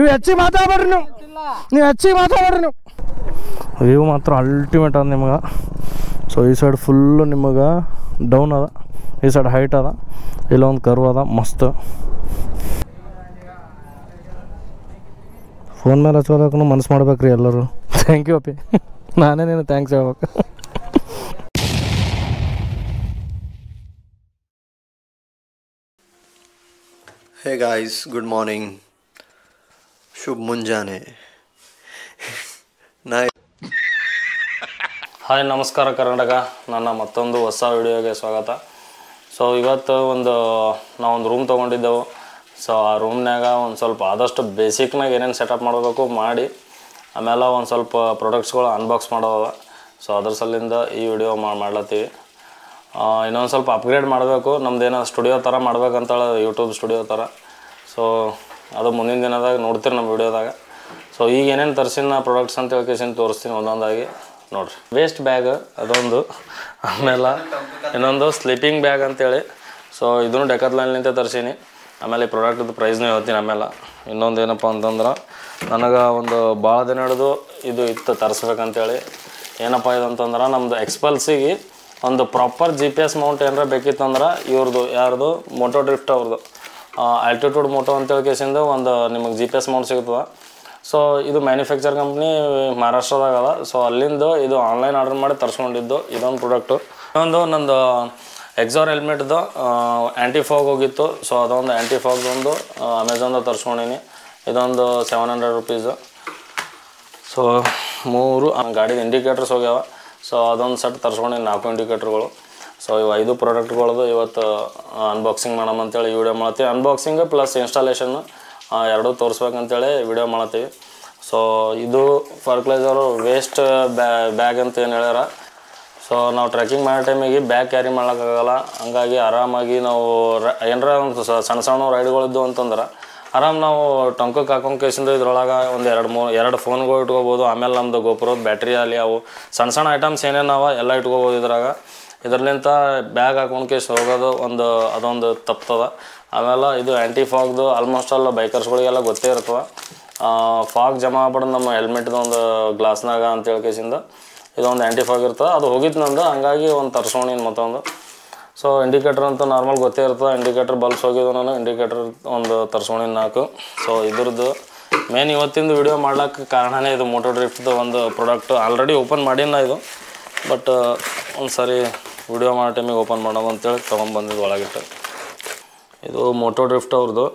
ನೀವು ಹೆಚ್ಚಿಗೆ ಮಾತಾಡ್ಬೇಡ್ರಿ ನೀವು ಹೆಚ್ಚಿಗೆ ಮಾತಾಡ್ಬೇಡ್ರಿ ನೀವು. ವ್ಯೂ ಮಾತ್ರ ಅಲ್ಟಿಮೇಟ್ ಅದ ನಿಮಗೆ. ಸೊ ಈ ಸೈಡ್ ಫುಲ್ಲು ನಿಮಗೆ ಡೌನ್ ಅದ, ಈ ಸೈಡ್ ಹೈಟ್ ಅದ, ಇಲ್ಲೊಂದು ಕರ್ವ್ ಅದ ಮಸ್ತ್. ಫೋನ್ ಮೇಲೆ ಹಚ್ಚೋದಕ್ಕೂ ಮನ್ಸು ಮಾಡ್ಬೇಕ್ರಿ ಎಲ್ಲರೂ. ಥ್ಯಾಂಕ್ ಯು ಅಪ್ಪಿ, ನಾನೇ ನೀನು ಥ್ಯಾಂಕ್ಸ್ ಹೇಳ್ಬೇಕು. Hey guys, good morning. ಶುಭ ಮುಂಜಾನೆ. ಹಾಯ್ ನಮಸ್ಕಾರ ಕರ್ನಾಟಕ, ನನ್ನ ಮತ್ತೊಂದು ಹೊಸ ವಿಡಿಯೋಗೆ ಸ್ವಾಗತ. ಸೊ ಇವತ್ತು ನಾವೊಂದು ರೂಮ್ ತೊಗೊಂಡಿದ್ದೆವು. ಸೊ ಆ ರೂಮ್ನಾಗ ಒಂದು ಸ್ವಲ್ಪ ಆದಷ್ಟು ಬೇಸಿಕ್ನಾಗ ಏನೇನು ಸೆಟಪ್ ಮಾಡಬೇಕು ಮಾಡಿ, ಆಮೇಲೆ ಒಂದು ಸ್ವಲ್ಪ ಪ್ರಾಡಕ್ಟ್ಸ್ಗಳು ಅನ್ಬಾಕ್ಸ್ ಮಾಡೋದ. ಸೊ ಅದ್ರ ಸಲಿಂದ ಈ ವಿಡಿಯೋ ಮಾಡ್ಲತ್ತೀವಿ. ಇನ್ನೊಂದು ಸ್ವಲ್ಪ ಅಪ್ಗ್ರೇಡ್ ಮಾಡಬೇಕು, ನಮ್ದೇನೋ ಸ್ಟುಡಿಯೋ ಥರ ಮಾಡ್ಬೇಕಂತೇಳಿ, ಯೂಟ್ಯೂಬ್ ಸ್ಟುಡಿಯೋ ಥರ. ಸೊ ಅದು ಮುಂದಿನ ದಿನದಾಗ ನೋಡ್ತೀರಿ ನಮ್ಮ ವಿಡಿಯೋದಾಗ. ಸೊ ಈಗ ಏನೇನು ತರಿಸಿನ ಪ್ರಾಡಕ್ಟ್ಸ್ ಅಂತ ಹೇಳ್ಕೇಸಿನ ತೋರಿಸ್ತೀನಿ ಒಂದೊಂದಾಗಿ ನೋಡಿರಿ. ವೇಸ್ಟ್ ಬ್ಯಾಗ್ ಅದೊಂದು, ಆಮೇಲೆ ಇನ್ನೊಂದು ಸ್ಲೀಪಿಂಗ್ ಬ್ಯಾಗ್ ಅಂತೇಳಿ. ಸೊ ಇದನ್ನು ಡೆಕಾಥ್ಲಾನ್ಲಿಂದ ತರಿಸೀನಿ. ಆಮೇಲೆ ಈ ಪ್ರಾಡಕ್ಟ್ದು ಪ್ರೈಸ್ನೂ ಹೇಳ್ತೀನಿ. ಆಮೇಲೆ ಇನ್ನೊಂದು ಏನಪ್ಪ ಅಂತಂದ್ರೆ, ನನಗೆ ಒಂದು ಭಾಳ ದಿನ ಹಿಡಿದು ಇದು ಇತ್ತು ತರಿಸ್ಬೇಕಂತೇಳಿ. ಏನಪ್ಪ ಇದು ಅಂತಂದ್ರೆ, ನಮ್ಮದು ಎಕ್ಸ್ಪಲ್ಸಿಗೆ ಒಂದು ಪ್ರಾಪರ್ GPS ಮೌಂಟ್ ಏನಾರ ಬೇಕಿತ್ತಂದ್ರೆ ಇವ್ರದ್ದು, ಯಾರ್ದು, ಮೋಟೋ ಡ್ರಿಫ್ಟ್ ಅವ್ರದ್ದು ಆಲ್ಟಿಟ್ಯೂಡ್ ಮೋಟೋ ಅಂತೇಳಿ ಕೇಸಿಂದ ಒಂದು ನಿಮಗೆ GPS ಮೌಂಟ್ ಸಿಗ್ತದೆ. ಸೊ ಇದು ಮ್ಯಾನುಫ್ಯಾಕ್ಚರ್ ಕಂಪ್ನಿ ಮಹಾರಾಷ್ಟ್ರದಾಗ ಅದ. ಸೊ ಅಲ್ಲಿಂದ ಇದು ಆನ್ಲೈನ್ ಆರ್ಡರ್ ಮಾಡಿ ತರಿಸ್ಕೊಂಡಿದ್ದು ಇದೊಂದು ಪ್ರಾಡಕ್ಟು. ಇನ್ನೊಂದು ನಂದು ಎಕ್ಸಾರ್ ಹೆಲ್ಮೆಟ್ದು ಆ್ಯಂಟಿ ಫಾಗ್ ಹೋಗಿತ್ತು. ಸೊ ಅದೊಂದು ಆ್ಯಂಟಿ ಫಾಗ್ದೊಂದು ಅಮೆಝಾನ್ದಾಗ ತರಿಸ್ಕೊಂಡಿನಿ. ಇದೊಂದು 700 ರುಪೀಸು. ಸೊ 3 ಗಾಡಿದು ಇಂಡಿಕೇಟರ್ಸ್ ಹೋಗ್ಯಾವ. ಸೊ ಅದೊಂದು ಸೆಟ್ ತರಿಸ್ಕೊಂಡಿನಿ, 4 ಇಂಡಿಕೇಟರ್ಗಳು. ಸೊ ಇವು 5 ಪ್ರಾಡಕ್ಟ್ಗಳದು ಇವತ್ತು ಅನ್ಬಾಕ್ಸಿಂಗ್ ಮಾಡೋಣ ಅಂತೇಳಿ ಈ ವಿಡಿಯೋ ಮಾಡ್ತೀವಿ. ಅನ್ಬಾಕ್ಸಿಂಗ್ ಪ್ಲಸ್ ಇನ್ಸ್ಟಾಲೇಷನ್ನು ಎರಡೂ ತೋರಿಸ್ಬೇಕಂತೇಳಿ ವಿಡಿಯೋ ಮಾಡ್ತೀವಿ. ಸೊ ಇದು ಫರ್ಟಿಲೈಸರು ವೇಸ್ಟ್ ಬ್ಯಾಗ್ ಅಂತ ಏನು ಹೇಳ್ಯಾರ. ಸೊ ನಾವು ಟ್ರೆಕ್ಕಿಂಗ್ ಮಾಡೋ ಟೈಮಿಗೆ ಬ್ಯಾಗ್ ಕ್ಯಾರಿ ಮಾಡೋಕ್ಕಾಗಲ್ಲ. ಹಂಗಾಗಿ ಆರಾಮಾಗಿ ನಾವು ಏನರ ಒಂದು ಸಣ್ಣ ಸಣ್ಣ ರೈಡ್ಗಳಿದ್ದು ಅಂತಂದ್ರೆ ಆರಾಮ್ ನಾವು ಟಂಕಕ್ಕೆ ಹಾಕೊಂಡು ಕೇಸಿಂದ ಇದ್ರೊಳಗೆ ಒಂದು 2 ಫೋನ್ಗಳು ಇಟ್ಕೋಬೋದು. ಆಮೇಲೆ ನಮ್ಮದು ಗೋಪುರದ ಬ್ಯಾಟ್ರಿ ಅಲ್ಲಿ ಅವು ಸಣ್ಣ ಸಣ್ಣ ಐಟಮ್ಸ್ ಏನೇನವ ಎಲ್ಲ ಇಟ್ಕೋಬೋದು ಇದ್ರಾಗ. ಇದರಲ್ಲಿಂತ ಬ್ಯಾಗ್ ಹಾಕೊಂಡು ಕೇಸ್ ಹೋಗೋದು ಅದೊಂದು ತಪ್ತದ. ಆಮೇಲೆ ಇದು ಆ್ಯಂಟಿ ಫಾಗ್ದು ಆಲ್ಮೋಸ್ಟ್ ಆಲ್ ಬೈಕರ್ಸ್ಗಳಿಗೆಲ್ಲ ಗೊತ್ತೇ ಇರ್ತದೆ. ಫಾಗ್ ಜಮಾ ಆಗ್ಬಿಡೋದು ನಮ್ಮ ಹೆಲ್ಮೆಟ್ದು ಒಂದು ಗ್ಲಾಸ್ನಾಗ ಅಂತೇಳಿ ಕೇಸಿಂದ ಇದೊಂದು ಆ್ಯಂಟಿ ಫಾಗ್ ಇರ್ತದೆ. ಅದು ಹೋಗಿತ್ತು ನಂದು, ಹಂಗಾಗಿ ಒಂದು ತರ್ಸ್ಕೊಂಡಿನಿ ಮತ್ತೊಂದು. ಸೊ ಇಂಡಿಕೇಟರ್ ಅಂತ ನಾರ್ಮಲ್ ಗೊತ್ತೇ ಇರ್ತದೆ. ಇಂಡಿಕೇಟರ್ ಬಲ್ಬ್ಸ್ ಹೋಗಿದ್ದು ನಾನು, ಇಂಡಿಕೇಟರ್ ಒಂದು ತರ್ಸ್ಕೊಂಡಿನಿ 4. ಸೊ ಇದ್ರದ್ದು ಮೇನ್ ಇವತ್ತಿಂದು ವಿಡಿಯೋ ಮಾಡ್ಲಿಕ್ಕೆ ಕಾರಣನೇ ಇದು ಮೋಟೋ ಡ್ರಿಫ್ಟ್ದು ಒಂದು ಪ್ರಾಡಕ್ಟ್. ಆಲ್ರೆಡಿ ಓಪನ್ ಮಾಡೀನಿ ಇದು, ಬಟ್ ಒಂದು ಸಾರಿ ವಿಡಿಯೋ ಮಾಡೋ ಟೈಮಿಗೆ ಓಪನ್ ಮಾಡೋದು ಅಂತೇಳಿ ತೊಗೊಂಡ್ಬಂದಿದ್ದು ಒಳಗಿಟ್ಟು. ಇದು ಮೋಟೋ ಡ್ರಿಫ್ಟ್ ಅವ್ರದ್ದು.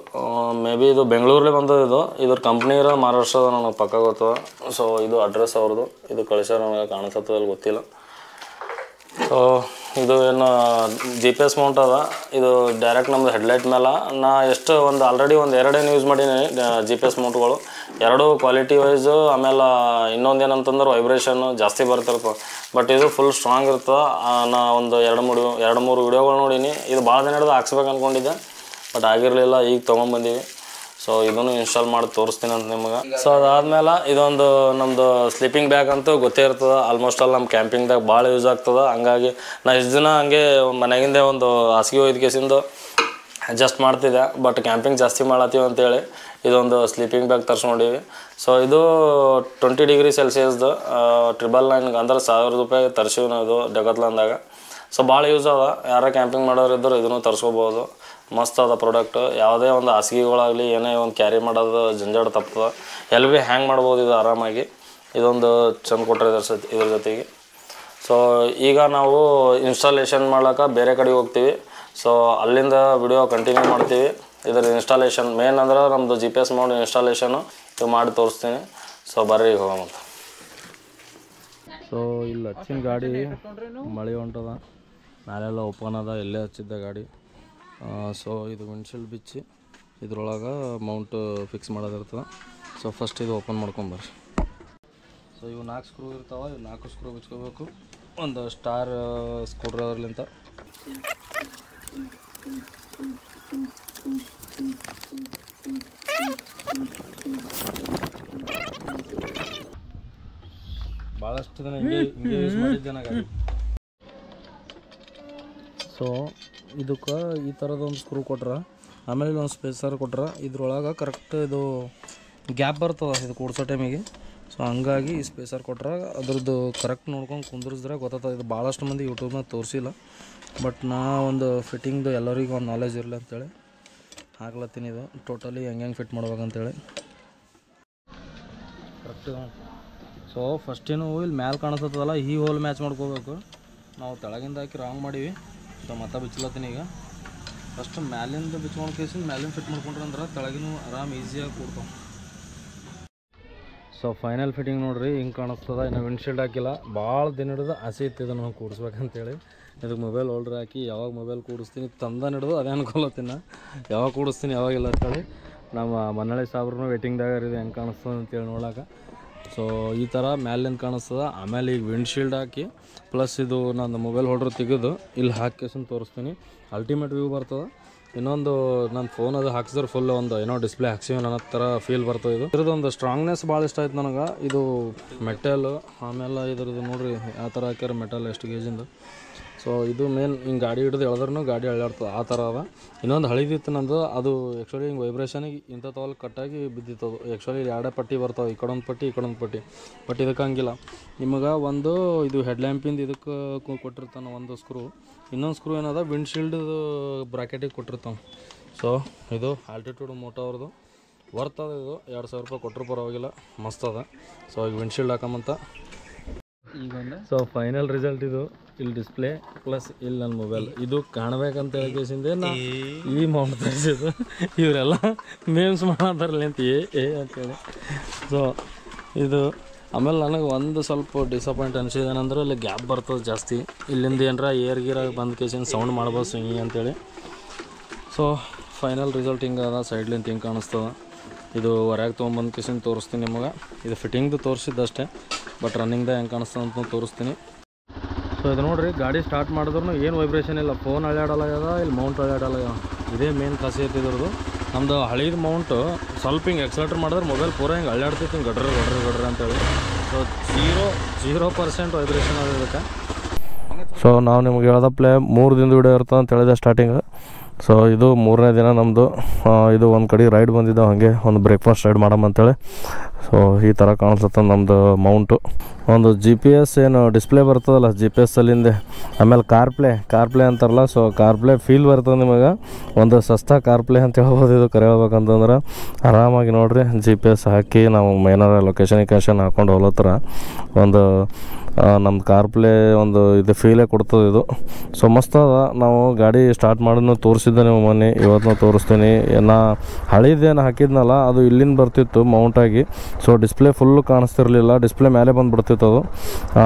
ಮೇ ಬಿ ಇದು ಬೆಂಗಳೂರಲ್ಲಿ ಬಂದದ್ದು. ಇದ್ರ ಕಂಪ್ನಿ ಇರೋ ಮಹಾರಾಷ್ಟ್ರದ ನನಗೆ ಪಕ್ಕ ಗೊತ್ತದ. ಸೊ ಇದು ಅಡ್ರೆಸ್ ಅವ್ರದ್ದು. ಇದು ಕಳಿಸ್ಯಾರ, ನನಗೆ ಕಾಣಿಸತ್ತದಲ್ಲಿ ಗೊತ್ತಿಲ್ಲ. ಸೊ ಇದು ಏನು GPS ಮೌಂಟ್ ಅದ. ಇದು ಡೈರೆಕ್ಟ್ ನಮ್ಮದು ಹೆಡ್ಲೈಟ್ ಮೇಲೆ ನಾ ಎಷ್ಟು ಆಲ್ರೆಡಿ ಒಂದು 2 ಯೂಸ್ ಮಾಡೀನಿ GPS ಮೌಂಟ್ಗಳು. 2 quality wise. ಆಮೇಲೆ ಇನ್ನೊಂದು ಏನಂತಂದ್ರೆ ವೈಬ್ರೇಷನ್ನು ಜಾಸ್ತಿ ಬರ್ತಿರ್ತದೆ. ಬಟ್ ಇದು ಫುಲ್ ಸ್ಟ್ರಾಂಗ್ ಇರ್ತದೆ. ನಾ ಒಂದು 2-3 ವಿಡಿಯೋಗಳು ನೋಡೀನಿ. ಇದು ಭಾಳ ದಿನ ಹಿಡಿದು ಹಾಕ್ಸ್ಬೇಕು ಅಂದ್ಕೊಂಡಿದ್ದೆ, ಬಟ್ ಆಗಿರಲಿಲ್ಲ. ಈಗ ತೊಗೊಂಬಂದೀವಿ. ಸೊ ಇದನ್ನು ಇನ್ಸ್ಟಾಲ್ ಮಾಡಿ ತೋರಿಸ್ತೀನಿ ಅಂತ ನಿಮಗೆ. ಸೊ ಅದಾದಮೇಲೆ ಇದೊಂದು ನಮ್ಮದು ಸ್ಲೀಪಿಂಗ್ ಬ್ಯಾಗ್ ಅಂತೂ ಗೊತ್ತೇ ಇರ್ತದೆ. ಆಲ್ಮೋಸ್ಟ್ ಆಲ್ ನಮ್ಮ ಕ್ಯಾಂಪಿಂಗ್ದಾಗ ಭಾಳ ಯೂಸ್ ಆಗ್ತದೆ. ಹಂಗಾಗಿ ನಾ ಇಷ್ಟು ದಿನ ಹಂಗೆ ಮನೆಗಿಂದೆ ಒಂದು ಹಾಸಿಗೆ ಒಯ್ದು ಕೇಸಿಂದು ಅಡ್ಜಸ್ಟ್ ಮಾಡ್ತಿದ್ದೆ. ಬಟ್ ಕ್ಯಾಂಪಿಂಗ್ ಜಾಸ್ತಿ ಮಾಡತ್ತೀವಿ ಅಂತೇಳಿ ಇದೊಂದು ಸ್ಲೀಪಿಂಗ್ ಬ್ಯಾಗ್ ತರಿಸ್ಕೊಂಡಿವಿ. ಸೊ ಇದು 20 ಡಿಗ್ರಿ ಸೆಲ್ಸಿಯಸ್ದು 999 ಅಂದ್ರೆ 1000 ರೂಪಾಯಿ ತರಿಸಿವಿ ನಾವು ಇದು ಡೆಕಾಥ್ಲಾನ್ದಾಗ. ಸೊ ಭಾಳ ಯೂಸ್ ಅದ. ಯಾರ ಕ್ಯಾಂಪಿಂಗ್ ಮಾಡೋರು ಇದ್ದರು ಇದನ್ನು ತರಿಸ್ಕೋಬೋದು. ಮಸ್ತ್ ಅದ ಪ್ರಾಡಕ್ಟ್. ಯಾವುದೇ ಒಂದು ಹಾಸಿಗೆಗಳಾಗಲಿ ಏನೇ ಒಂದು ಕ್ಯಾರಿ ಮಾಡೋದು ಜಂಜಾಟ ತಪ್ತದೆ. ಎಲ್ಲಿ ಭೀ ಹ್ಯಾಂಗ್ ಮಾಡ್ಬೋದು ಇದು ಆರಾಮಾಗಿ. ಇದೊಂದು ಚಂದ ಕೊಟ್ಟರೆ ಇದ್ರ ಜೊತೆಗೆ. ಸೊ ಈಗ ನಾವು ಇನ್ಸ್ಟಾಲೇಷನ್ ಮಾಡ್ಲಿಕ್ಕೆ ಬೇರೆ ಕಡೆಗೆ ಹೋಗ್ತೀವಿ. ಸೊ ಅಲ್ಲಿಂದ ವಿಡಿಯೋ ಕಂಟಿನ್ಯೂ ಮಾಡ್ತೀವಿ. ಇದರ ಇನ್ಸ್ಟಾಲೇಷನ್ ಮೇನ್ ಅಂದ್ರೆ ನಮ್ಮದು GPS ಮೌಂಟ್ ಇನ್ಸ್ಟಾಲೇಷನ್ನು ಇದು ಮಾಡಿ ತೋರಿಸ್ತೀನಿ. ಸೊ ಬರ್ರಿ ಹೋಗೋಣ. ಸೊ ಇಲ್ಲಿ ಹಚ್ಚಿನ ಗಾಡಿ ಮಳೆ ಹೊಂಟದ, ನಾಳೆಲ್ಲ ಓಪನ್ ಅದ, ಎಲ್ಲೇ ಹಚ್ಚಿದ್ದೆ ಗಾಡಿ. ಸೊ ಇದು ವಿಂಡ್ಶೀಲ್ಡ್ ಬಿಚ್ಚಿ ಇದ್ರೊಳಗೆ ಮೌಂಟ್ ಫಿಕ್ಸ್ ಮಾಡೋದಿರ್ತದೆ. ಸೊ ಫಸ್ಟ್ ಇದು ಓಪನ್ ಮಾಡ್ಕೊಂಬರ್ರಿ. ಸೊ ಇವು 4 ಸ್ಕ್ರೂ ಇರ್ತಾವೆ. ಇವು 4 ಸ್ಕ್ರೂ ಬಿಚ್ಕೋಬೇಕು. ಒಂದು ಸ್ಟಾರ್ ಸ್ಕ್ರೂ ಡ್ರೈವರ್ಲಿಂತ ಭಾಳಷ್ಟು ದಿನ ಹಿಂಗೆ ಯೂಸ್ ಮಾಡಿದ್ದೆ ನಾ ಗಾಡಿ. ಸೊ ಇದಕ್ಕೆ ಈ ಥರದೊಂದು ಸ್ಕ್ರೂ ಕೊಟ್ರೆ, ಆಮೇಲೆ ಒಂದು ಸ್ಪೇಸರ್ ಕೊಟ್ರೆ ಇದ್ರೊಳಗೆ ಕರೆಕ್ಟ್ ಇದು ಗ್ಯಾಪ್ ಬರ್ತದೆ ಇದು ಕೂಡ್ಸೋ ಟೈಮಿಗೆ. ಸೊ ಹಂಗಾಗಿ ಈ ಸ್ಪೇಸರ್ ಕೊಟ್ರೆ ಅದ್ರದ್ದು ಕರೆಕ್ಟ್ ನೋಡ್ಕೊಂಡು ಕುಂದ್ರಿಸಿದ್ರೆ ಗೊತ್ತಾಗ್ತದೆ. ಇದು ಭಾಳಷ್ಟು ಮಂದಿ ಯೂಟ್ಯೂಬ್ನಾಗ ತೋರಿಸಿಲ್ಲ, ಬಟ್ ನಾ ಒಂದು ಫಿಟ್ಟಿಂಗ್ದು ಎಲ್ಲರಿಗೂ ಒಂದು ನಾಲೆಜ್ ಇರಲಿ ಅಂತೇಳಿ ಹಾಕ್ಲತ್ತೀನಿ. ಇದು ಟೋಟಲಿ ಹೆಂಗೆ ಫಿಟ್ ಮಾಡ್ಬೇಕಂತೇಳಿ ಕರೆಕ್ಟ್. ಸೊ ಫಸ್ಟೇನು ಇಲ್ಲಿ ಮ್ಯಾಲೆ ಕಾಣಿಸ್ತದಲ್ಲ, ಈ ಹೋಲ್ ಮ್ಯಾಚ್ ಮಾಡ್ಕೋಬೇಕು. ನಾವು ತೆಳಗಿಂದ ಹಾಕಿ ರಾಂಗ್ ಮಾಡೀವಿ. ಸೊ ಮತ್ತೆ ಬಿಚ್ಚಲತ್ತೀನಿ ಈಗ. ಫಸ್ಟ್ ಮ್ಯಾಲಿಂದ ಬಿಚ್ಕೊಂಡು ಕೇಸಿಂದ ಮ್ಯಾಲಿಂದ ಫಿಟ್ ಮಾಡ್ಕೊಂಡ್ರೆ ಅಂದ್ರೆ ತೆಳಗಿನೂ ಆರಾಮ್ ಈಸಿಯಾಗಿ ಕೂಡ್ತಾವೆ. ಸೊ ಫೈನಲ್ ಫಿಟ್ಟಿಂಗ್ ನೋಡಿರಿ ಹಿಂಗೆ ಕಾಣಿಸ್ತದೆ. ಇನ್ನು ವಿಂಡ್ಶೀಲ್ಡ್ ಹಾಕಿಲ್ಲ. ಭಾಳ ದಿನ ಹಿಡಿದು ಆಸೆ ಇತ್ತು ಇದನ್ನು ನಾವು ಕೂಡಿಸ್ಬೇಕಂತೇಳಿ. ಇದಕ್ಕೆ ಮೊಬೈಲ್ ಹೋಲ್ಡ್ರ್ ಹಾಕಿ ಯಾವಾಗ ಮೊಬೈಲ್ ಕೂಡಿಸ್ತೀನಿ ತಂದ ಹಿಡಿದು ಅದೇ ಅನ್ಕೊಳತ್ತೀನಿ ಯಾವಾಗ ಕೂಡಿಸ್ತೀನಿ ಯಾವಾಗಿಲ್ಲ ಅಂತೇಳಿ. ನಮ್ಮ ಮನ್ನಳ್ಳಿ ಸಾಬ್ರು ವೇಟಿಂಗ್ದಾಗ ಇದೆ ಹೆಂಗೆ ಕಾಣಿಸ್ತದೆ ಅಂತೇಳಿ ನೋಡೋಕೆ. ಸೊ ಈ ಥರ ಮ್ಯಾಲಿಂದ ಕಾಣಿಸ್ತದೆ. ಆಮೇಲೆ ಈಗ ವಿಂಡ್ಶೀಲ್ಡ್ ಹಾಕಿ ಪ್ಲಸ್ ಇದು ನಾನು ಮೊಬೈಲ್ ಹೋಲ್ಡ್ರ್ ತೆಗೆದು ಇಲ್ಲಿ ಹಾಕಿ ತೋರಿಸ್ತೀನಿ. ಅಲ್ಟಿಮೇಟ್ ವ್ಯೂ ಬರ್ತದೆ. ಇನ್ನೊಂದು ನನ್ನ ಫೋನ್ ಅದು ಹಾಕ್ಸಿದ್ರೆ ಫುಲ್ ಒಂದು ಏನೋ ಡಿಸ್ಪ್ಲೇ ಹಾಕ್ಸಿವಿ ಅನ್ನೋ ಥರ ಫೀಲ್ ಬರ್ತದೆ. ಇದ್ರದ್ದೊಂದು ಸ್ಟ್ರಾಂಗ್ನೆಸ್ ಭಾಳ ಇಷ್ಟ ಆಯ್ತು ನನಗೆ. ಇದು ಮೆಟಲ್, ಆಮೇಲೆ ಇದ್ರದ್ದು ನೋಡಿರಿ ಯಾವ ಥರ ಹಾಕ್ಯಾರ ಮೆಟಲ್ ಎಷ್ಟು ಗೇಜಿಂದು. ಸೊ ಇದು ಮೇನ್ ಹಿಂಗೆ ಗಾಡಿ ಹಿಡಿದು ಎಳೆದ್ರೂ ಗಾಡಿ ಅಳ್ಳಾಡ್ತದೆ ಆ ಥರ ಅದ. ಇನ್ನೊಂದು ಹಳಿದಿತ್ತು ನಂದು, ಅದು ಆ್ಯಕ್ಚುಲಿ ಹಿಂಗೆ ವೈಬ್ರೇಷನಿಗೆ ಇಂಥ ತವಲ್ ಕಟ್ಟಾಗಿ ಬಿದ್ದಿತ್ತು. ಅದು ಆ್ಯಕ್ಚುಲಿ ಎರಡೇ ಪಟ್ಟಿ ಬರ್ತಾವೆ, ಈ ಕಡೊಂದು ಪಟ್ಟಿ ಈ ಕಡೊಂದು ಪಟ್ಟಿ. ಬಟ್ ಇದಕ್ಕೆ ಹಂಗಿಲ್ಲ. ನಿಮಗೆ ಒಂದು ಇದು ಹೆಡ್ಲ್ಯಾಂಪಿಂದ ಇದಕ್ಕೆ ಕೊಟ್ಟಿರ್ತಾನೆ ಒಂದು ಸ್ಕ್ರೂ, ಇನ್ನೊಂದು ಸ್ಕ್ರೂ ಏನದ ವಿಂಡ್ಶೀಲ್ಡ್ದು ಬ್ರಾಕೆಟಿಗೆ ಕೊಟ್ಟಿರ್ತಾವೆ. ಸೊ ಇದು ಆಲ್ಟಿಟ್ಯೂಡ್ ಮೋಟೋ ಅವ್ರದ್ದು ವರ್ತದ. ಇದು 2000 ರೂಪಾಯಿ ಕೊಟ್ಟರು ಪರವಾಗಿಲ್ಲ, ಮಸ್ತ್ ಅದ. ಸೊ ಈಗ ವಿಂಡ್ಶೀಲ್ಡ್ ಹಾಕಂತ ಈಗ. ಸೊ ಫೈನಲ್ ರಿಸಲ್ಟ್ ಇದು. ಇಲ್ಲಿ ಡಿಸ್ಪ್ಲೇ ಪ್ಲಸ್ ಇಲ್ಲಿ ನನ್ನ ಮೊಬೈಲ್ ಇದು ಕಾಣಬೇಕಂತ ಹೇಳಿಸಿಂದೆ ನಾ ಈ ಮೌಂಟ್ ತರಿಸಿದ್ದು. ಇವರೆಲ್ಲ ಮೇಮ್ಸ್ ಮಾಡತ್ತಾರಲ್ಲ ಅಂತ ಅಂತೇಳಿ. ಸೊ ಇದು ಆಮೇಲೆ ನನಗೆ ಒಂದು ಸ್ವಲ್ಪ ಡಿಸಪಾಯಿಂಟ್ ಅನಿಸಿದೇನೆಂದ್ರೆ ಇಲ್ಲಿ ಗ್ಯಾಪ್ ಬರ್ತದೆ ಜಾಸ್ತಿ. ಇಲ್ಲಿಂದ ಏನರ ಏರ್ ಗೀರ ಬಂದು ಕೇಸಿಂದ ಸೌಂಡ್ ಮಾಡ್ಬೋದು ಸ್ವಿಂಗಿ ಅಂತೇಳಿ. ಸೊ ಫೈನಲ್ ರಿಸಲ್ಟ್ ಹಿಂಗೆ ಅದ. ಸೈಡ್ಲಿಂದ ಹಿಂಗೆ ಕಾಣಿಸ್ತದೆ. ಇದು ಹೊರಗೆ ತೊಗೊಂಬಂದು ಕೇಸಿಂದ ತೋರಿಸ್ತೀನಿ ನಿಮಗೆ. ಇದು ಫಿಟ್ಟಿಂಗ್ದು ತೋರಿಸಿದ್ದಷ್ಟೇ, ಬಟ್ ರನ್ನಿಂಗ್ದಾಗ ಹೆಂಗೆ ಕಾಣಿಸ್ತದೆ ಅಂತ ತೋರಿಸ್ತೀನಿ. ಸೊ ಇದು ನೋಡಿರಿ, ಗಾಡಿ ಸ್ಟಾರ್ಟ್ ಮಾಡಿದ್ರು ಏನು ವೈಬ್ರೇಷನ್ ಇಲ್ಲ. ಫೋನ್ ಅಳ್ಳಾಡಲಾಗ್ಯದ, ಇಲ್ಲಿ ಮೌಂಟ್ ಅಳ್ಳಾಡಲಾಗ್ಯದ. ಇದೇ ಮೇನ್ ಖಾಸಿಯತ್ ಇದ್ರದ್ದು. ನಮ್ಮದು ಹಳೀದು ಮೌಂಟು ಸ್ವಲ್ಪ ಹಿಂಗೆ ಎಕ್ಸಲೇಟರ್ ಮಾಡಿದ್ರೆ ಮೊಬೈಲ್ ಪೂರ ಹಿಂಗೆ ಅಳ್ಳಾಡ್ತಿತ್ತು, ಹಿಂಗೆ ಗಡ್ರ ಅಂತೇಳಿ. ಸೊ 0% ವೈಬ್ರೇಷನ್ ಅದಕ್ಕೆ. ಸೊ ನಾವು ನಿಮ್ಗೆ ಹೇಳ್ದಪ್ಲೆ 3 ದಿನದ ವಿಡಿಯೋ ಇರ್ತದೆ ಅಂತ ಹೇಳಿದೆ ಸ್ಟಾರ್ಟಿಂಗ್. ಸೊ ಇದು 3ನೇ ದಿನ ನಮ್ಮದು. ಇದು ಒಂದು ಕಡೆ ರೈಡ್ ಬಂದಿದ್ದಾವೆ, ಹಾಗೆ ಒಂದು ಬ್ರೇಕ್ಫಾಸ್ಟ್ ರೈಡ್ ಮಾಡಮ್ಮಂತೇಳಿ. ಸೊ ಈ ಥರ ಕಾಣಿಸುತ್ತೆ ನಮ್ಮದು ಮೌಂಟು. ಒಂದು GPS ಏನು ಡಿಸ್ಪ್ಲೇ ಬರ್ತದಲ್ಲ GPS ಅಲ್ಲಿಂದೆ, ಆಮೇಲೆ ಕಾರ್ಪ್ಲೇ ಅಂತಾರಲ್ಲ. ಸೊ ಕಾರ್ಪ್ಲೇ ಫೀಲ್ ಬರ್ತದೆ ನಿಮಗೆ. ಒಂದು ಸಸ್ತಾ ಕಾರ್ಪ್ಲೇ ಅಂತ ಹೇಳ್ಬೋದು ಇದು. ಕರೆ ಹೇಳ್ಬೇಕಂತಂದ್ರೆ ಆರಾಮಾಗಿ ನೋಡಿರಿ GPS ಹಾಕಿ ನಾವು ಏನಾರ ಲೊಕೇಶನ್ ಹಾಕ್ಕೊಂಡು ಹೋಗ್ಲತ್ತರ ಒಂದು ನಮ್ಮ ಕಾರ್ಪ್ಲೇ ಒಂದು ಇದು ಫೀಲೇ ಕೊಡ್ತದೆ ಇದು. ಸೊ ಮಸ್ತ್ ಅದ. ನಾವು ಗಾಡಿ ಸ್ಟಾರ್ಟ್ ಮಾಡೋದು ತೋರಿಸಿದ್ದೆ ನೀವು ಮೊನ್ನೆ, ಇವತ್ತು ತೋರಿಸ್ತೀನಿ. ನಾ ಹಳಿದೇನು ಹಾಕಿದ್ನಲ್ಲ ಅದು ಇಲ್ಲಿಂದ ಬರ್ತಿತ್ತು ಮೌಂಟಾಗಿ. ಸೊ ಡಿಸ್ಪ್ಲೇ ಫುಲ್ಲು ಕಾಣಿಸ್ತಿರ್ಲಿಲ್ಲ, ಡಿಸ್ಪ್ಲೇ ಮೇಲೆ ಬಂದುಬಿಡ್ತಿತ್ತು ಅದು.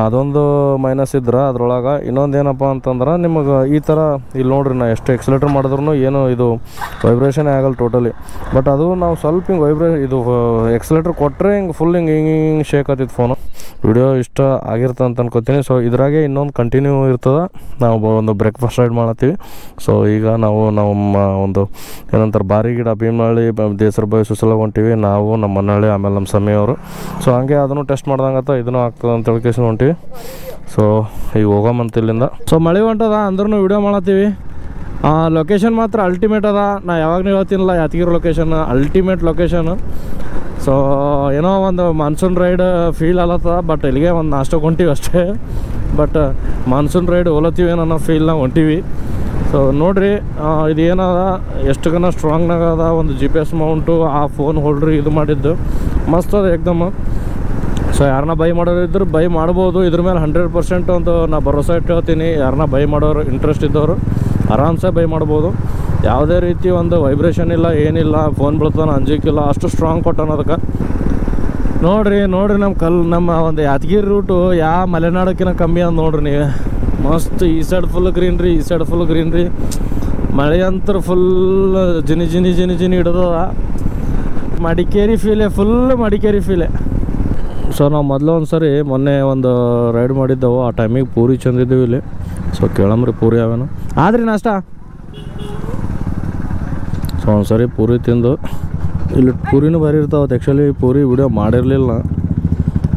ಅದೊಂದು ಮೈನಸ್ ಇದ್ರೆ ಅದ್ರೊಳಗೆ. ಇನ್ನೊಂದು ಏನಪ್ಪ ಅಂತಂದ್ರೆ ನಿಮಗೆ ಈ ಥರ ಇಲ್ಲಿ ನೋಡ್ರಿ, ನಾ ಎಷ್ಟು ಎಕ್ಸಲೇಟರ್ ಮಾಡಿದ್ರು ಏನು ಇದು ವೈಬ್ರೇಷನೇ ಆಗಲ್ಲ ಟೋಟಲಿ. ಬಟ್ ಅದು ನಾವು ಸ್ವಲ್ಪ ಹಿಂಗೆ ಇದು ಎಕ್ಸಲೇಟರ್ ಕೊಟ್ಟರೆ ಹಿಂಗೆ ಫುಲ್ ಹಿಂಗೆ ಶೇಕ್ ಆಗ್ತಿತ್ತು ಫೋನು. ವಿಡಿಯೋ ಇಷ್ಟ ಆಗಿರ್ತದೆ ಅಂತ ಅನ್ಕೋತೀನಿ. ಸೊ ಇದ್ರಾಗೆ ಇನ್ನೊಂದು ಕಂಟಿನ್ಯೂ ಇರ್ತದೆ. ನಾವು ಒಂದು ಬ್ರೇಕ್ಫಾಸ್ಟ್ ರೈಡ್ ಮಾಡತ್ತೀವಿ. ಸೊ ಈಗ ನಾವು ಒಂದು ಏನಂತಾರೆ ಬಾರಿಗಿಡ ಭೀಮನಹಳ್ಳಿ ದೇಸರಬಾಯಿ ಸುಸಲ ಹೊಂಟಿವಿ ನಾವು, ನಮ್ಮ ಮನ್ನಹಳ್ಳಿ, ಆಮೇಲೆ ನಮ್ಮ ಸಮಯವರು. ಸೊ ಹಂಗೆ ಅದನ್ನು ಟೆಸ್ಟ್ ಮಾಡ್ದಂಗತ್ತ ಇದನ್ನು ಆಗ್ತದೆ ಅಂತ ಹೇಳ್ಕೇಸಿ ಹೊಂಟಿವಿ. ಸೊ ಈಗ ಹೋಗೋಮಂತ ಇಲ್ಲಿಂದ. ಸೊ ಮಳೆ ಹೊಂಟದ ಅಂದ್ರೂ ವಿಡಿಯೋ ಮಾಡತ್ತೀವಿ. ಲೊಕೇಶನ್ ಮಾತ್ರ ಅಲ್ಟಿಮೇಟ್ ಅದ. ನಾ ಯಾವಾಗಲೂ ಹೇಳ್ತೀನಲ್ಲ, Yadgiri location ultimate location. So ಏನೋ ಒಂದು ಮಾನ್ಸೂನ್ ರೈಡ್ ಫೀಲ್ ಆಗತ್ತದ. ಬಟ್ ಇಲ್ಲಿಗೆ ಒಂದು ನಾಷ್ಟಕ್ಕೆ ಹೊಂಟೀವಿ ಅಷ್ಟೇ. ಬಟ್ ಮಾನ್ಸೂನ್ ರೈಡ್ ಹೋಲತ್ತೀವಿ ಅನ್ನೋ ಫೀಲ್ನಾಗ ಹೊಂಟೀವಿ. ಸೊ ನೋಡಿರಿ, ಇದು ಏನದ ಎಷ್ಟು ಗನ ಸ್ಟ್ರಾಂಗ್ನಾಗ ಅದ. ಒಂದು GPS ಮೌಂಟು, ಆ ಫೋನ್ ಹೋಲ್ಡ್ರಿ ಇದು ಮಾಡಿದ್ದು ಮಸ್ತ್ ಅದ ಏಕ್ದಮ್. ಸೊ ಯಾರನ್ನ ಬೈ ಮಾಡೋರು ಇದ್ರೆ ಬೈ ಮಾಡ್ಬೋದು. ಇದ್ರ ಮೇಲೆ 100% ಒಂದು ನಾ ಭರೋಸಾ ಇಟ್ಟು ಹೇಳ್ತೀನಿ. ಯಾರನ್ನ ಬೈ ಮಾಡೋರು ಇಂಟ್ರೆಸ್ಟ್ ಇದ್ದವರು ಆರಾಮ್ಸೆ ಬೈ ಮಾಡ್ಬೋದು. ಯಾವುದೇ ರೀತಿ ಒಂದು ವೈಬ್ರೇಷನ್ ಇಲ್ಲ, ಏನಿಲ್ಲ. ಫೋನ್ ಬೀಳ್ತಾನೆ ಅಂಜಿಕಿಲ್ಲ, ಅಷ್ಟು ಸ್ಟ್ರಾಂಗ್ ಕೊಟ್ಟಾನ ಅದಕ್ಕೆ. ನೋಡಿರಿ ನಮ್ಮ ಒಂದು ಯಾದಗಿರಿ ರೂಟು ಯಾವ ಮಲೆನಾಡಕ್ಕಿಂತ ಕಮ್ಮಿ ಅಂತ ನೋಡ್ರಿ ನೀವು. ಮಸ್ತ್ ಈ ಸೈಡ್ ಫುಲ್ ಗ್ರೀನ್ರಿ, ಈ ಸೈಡ್ ಫುಲ್ ಗ್ರೀನ್ರಿ. ಮಳೆ ಅಂತೂ ಫುಲ್ ಜಿನಿ ಹಿಡಿದದ. ಮಡಿಕೇರಿ ಫೀಲೆ, ಫುಲ್ ಮಡಿಕೇರಿ ಫೀಲೆ. ಸೊ ನಾವು ಮೊದಲು ಒಂದು ಸರಿ ಮೊನ್ನೆ ಒಂದು ರೈಡ್ ಮಾಡಿದ್ದೆವು. ಆ ಟೈಮಿಗೆ ಪೂರಿ ಚಂದಿದ್ದೀವಿ ಇಲ್ಲಿ. ಸೊ ಕೇಳಮ್ರಿ ಪೂರಿ ಅವೇನು ಆದ್ರಿ ನಾಷ್ಟ. ಸೊ ಒಂದು ಸರಿ ಪೂರಿ ತಿಂದು, ಇಲ್ಲಿ ಪೂರಿನೂ ಭಾರಿ ಇರ್ತಾವೆ. ಆ್ಯಕ್ಚುಲಿ ಪೂರಿ ವಿಡಿಯೋ ಮಾಡಿರಲಿಲ್ಲ.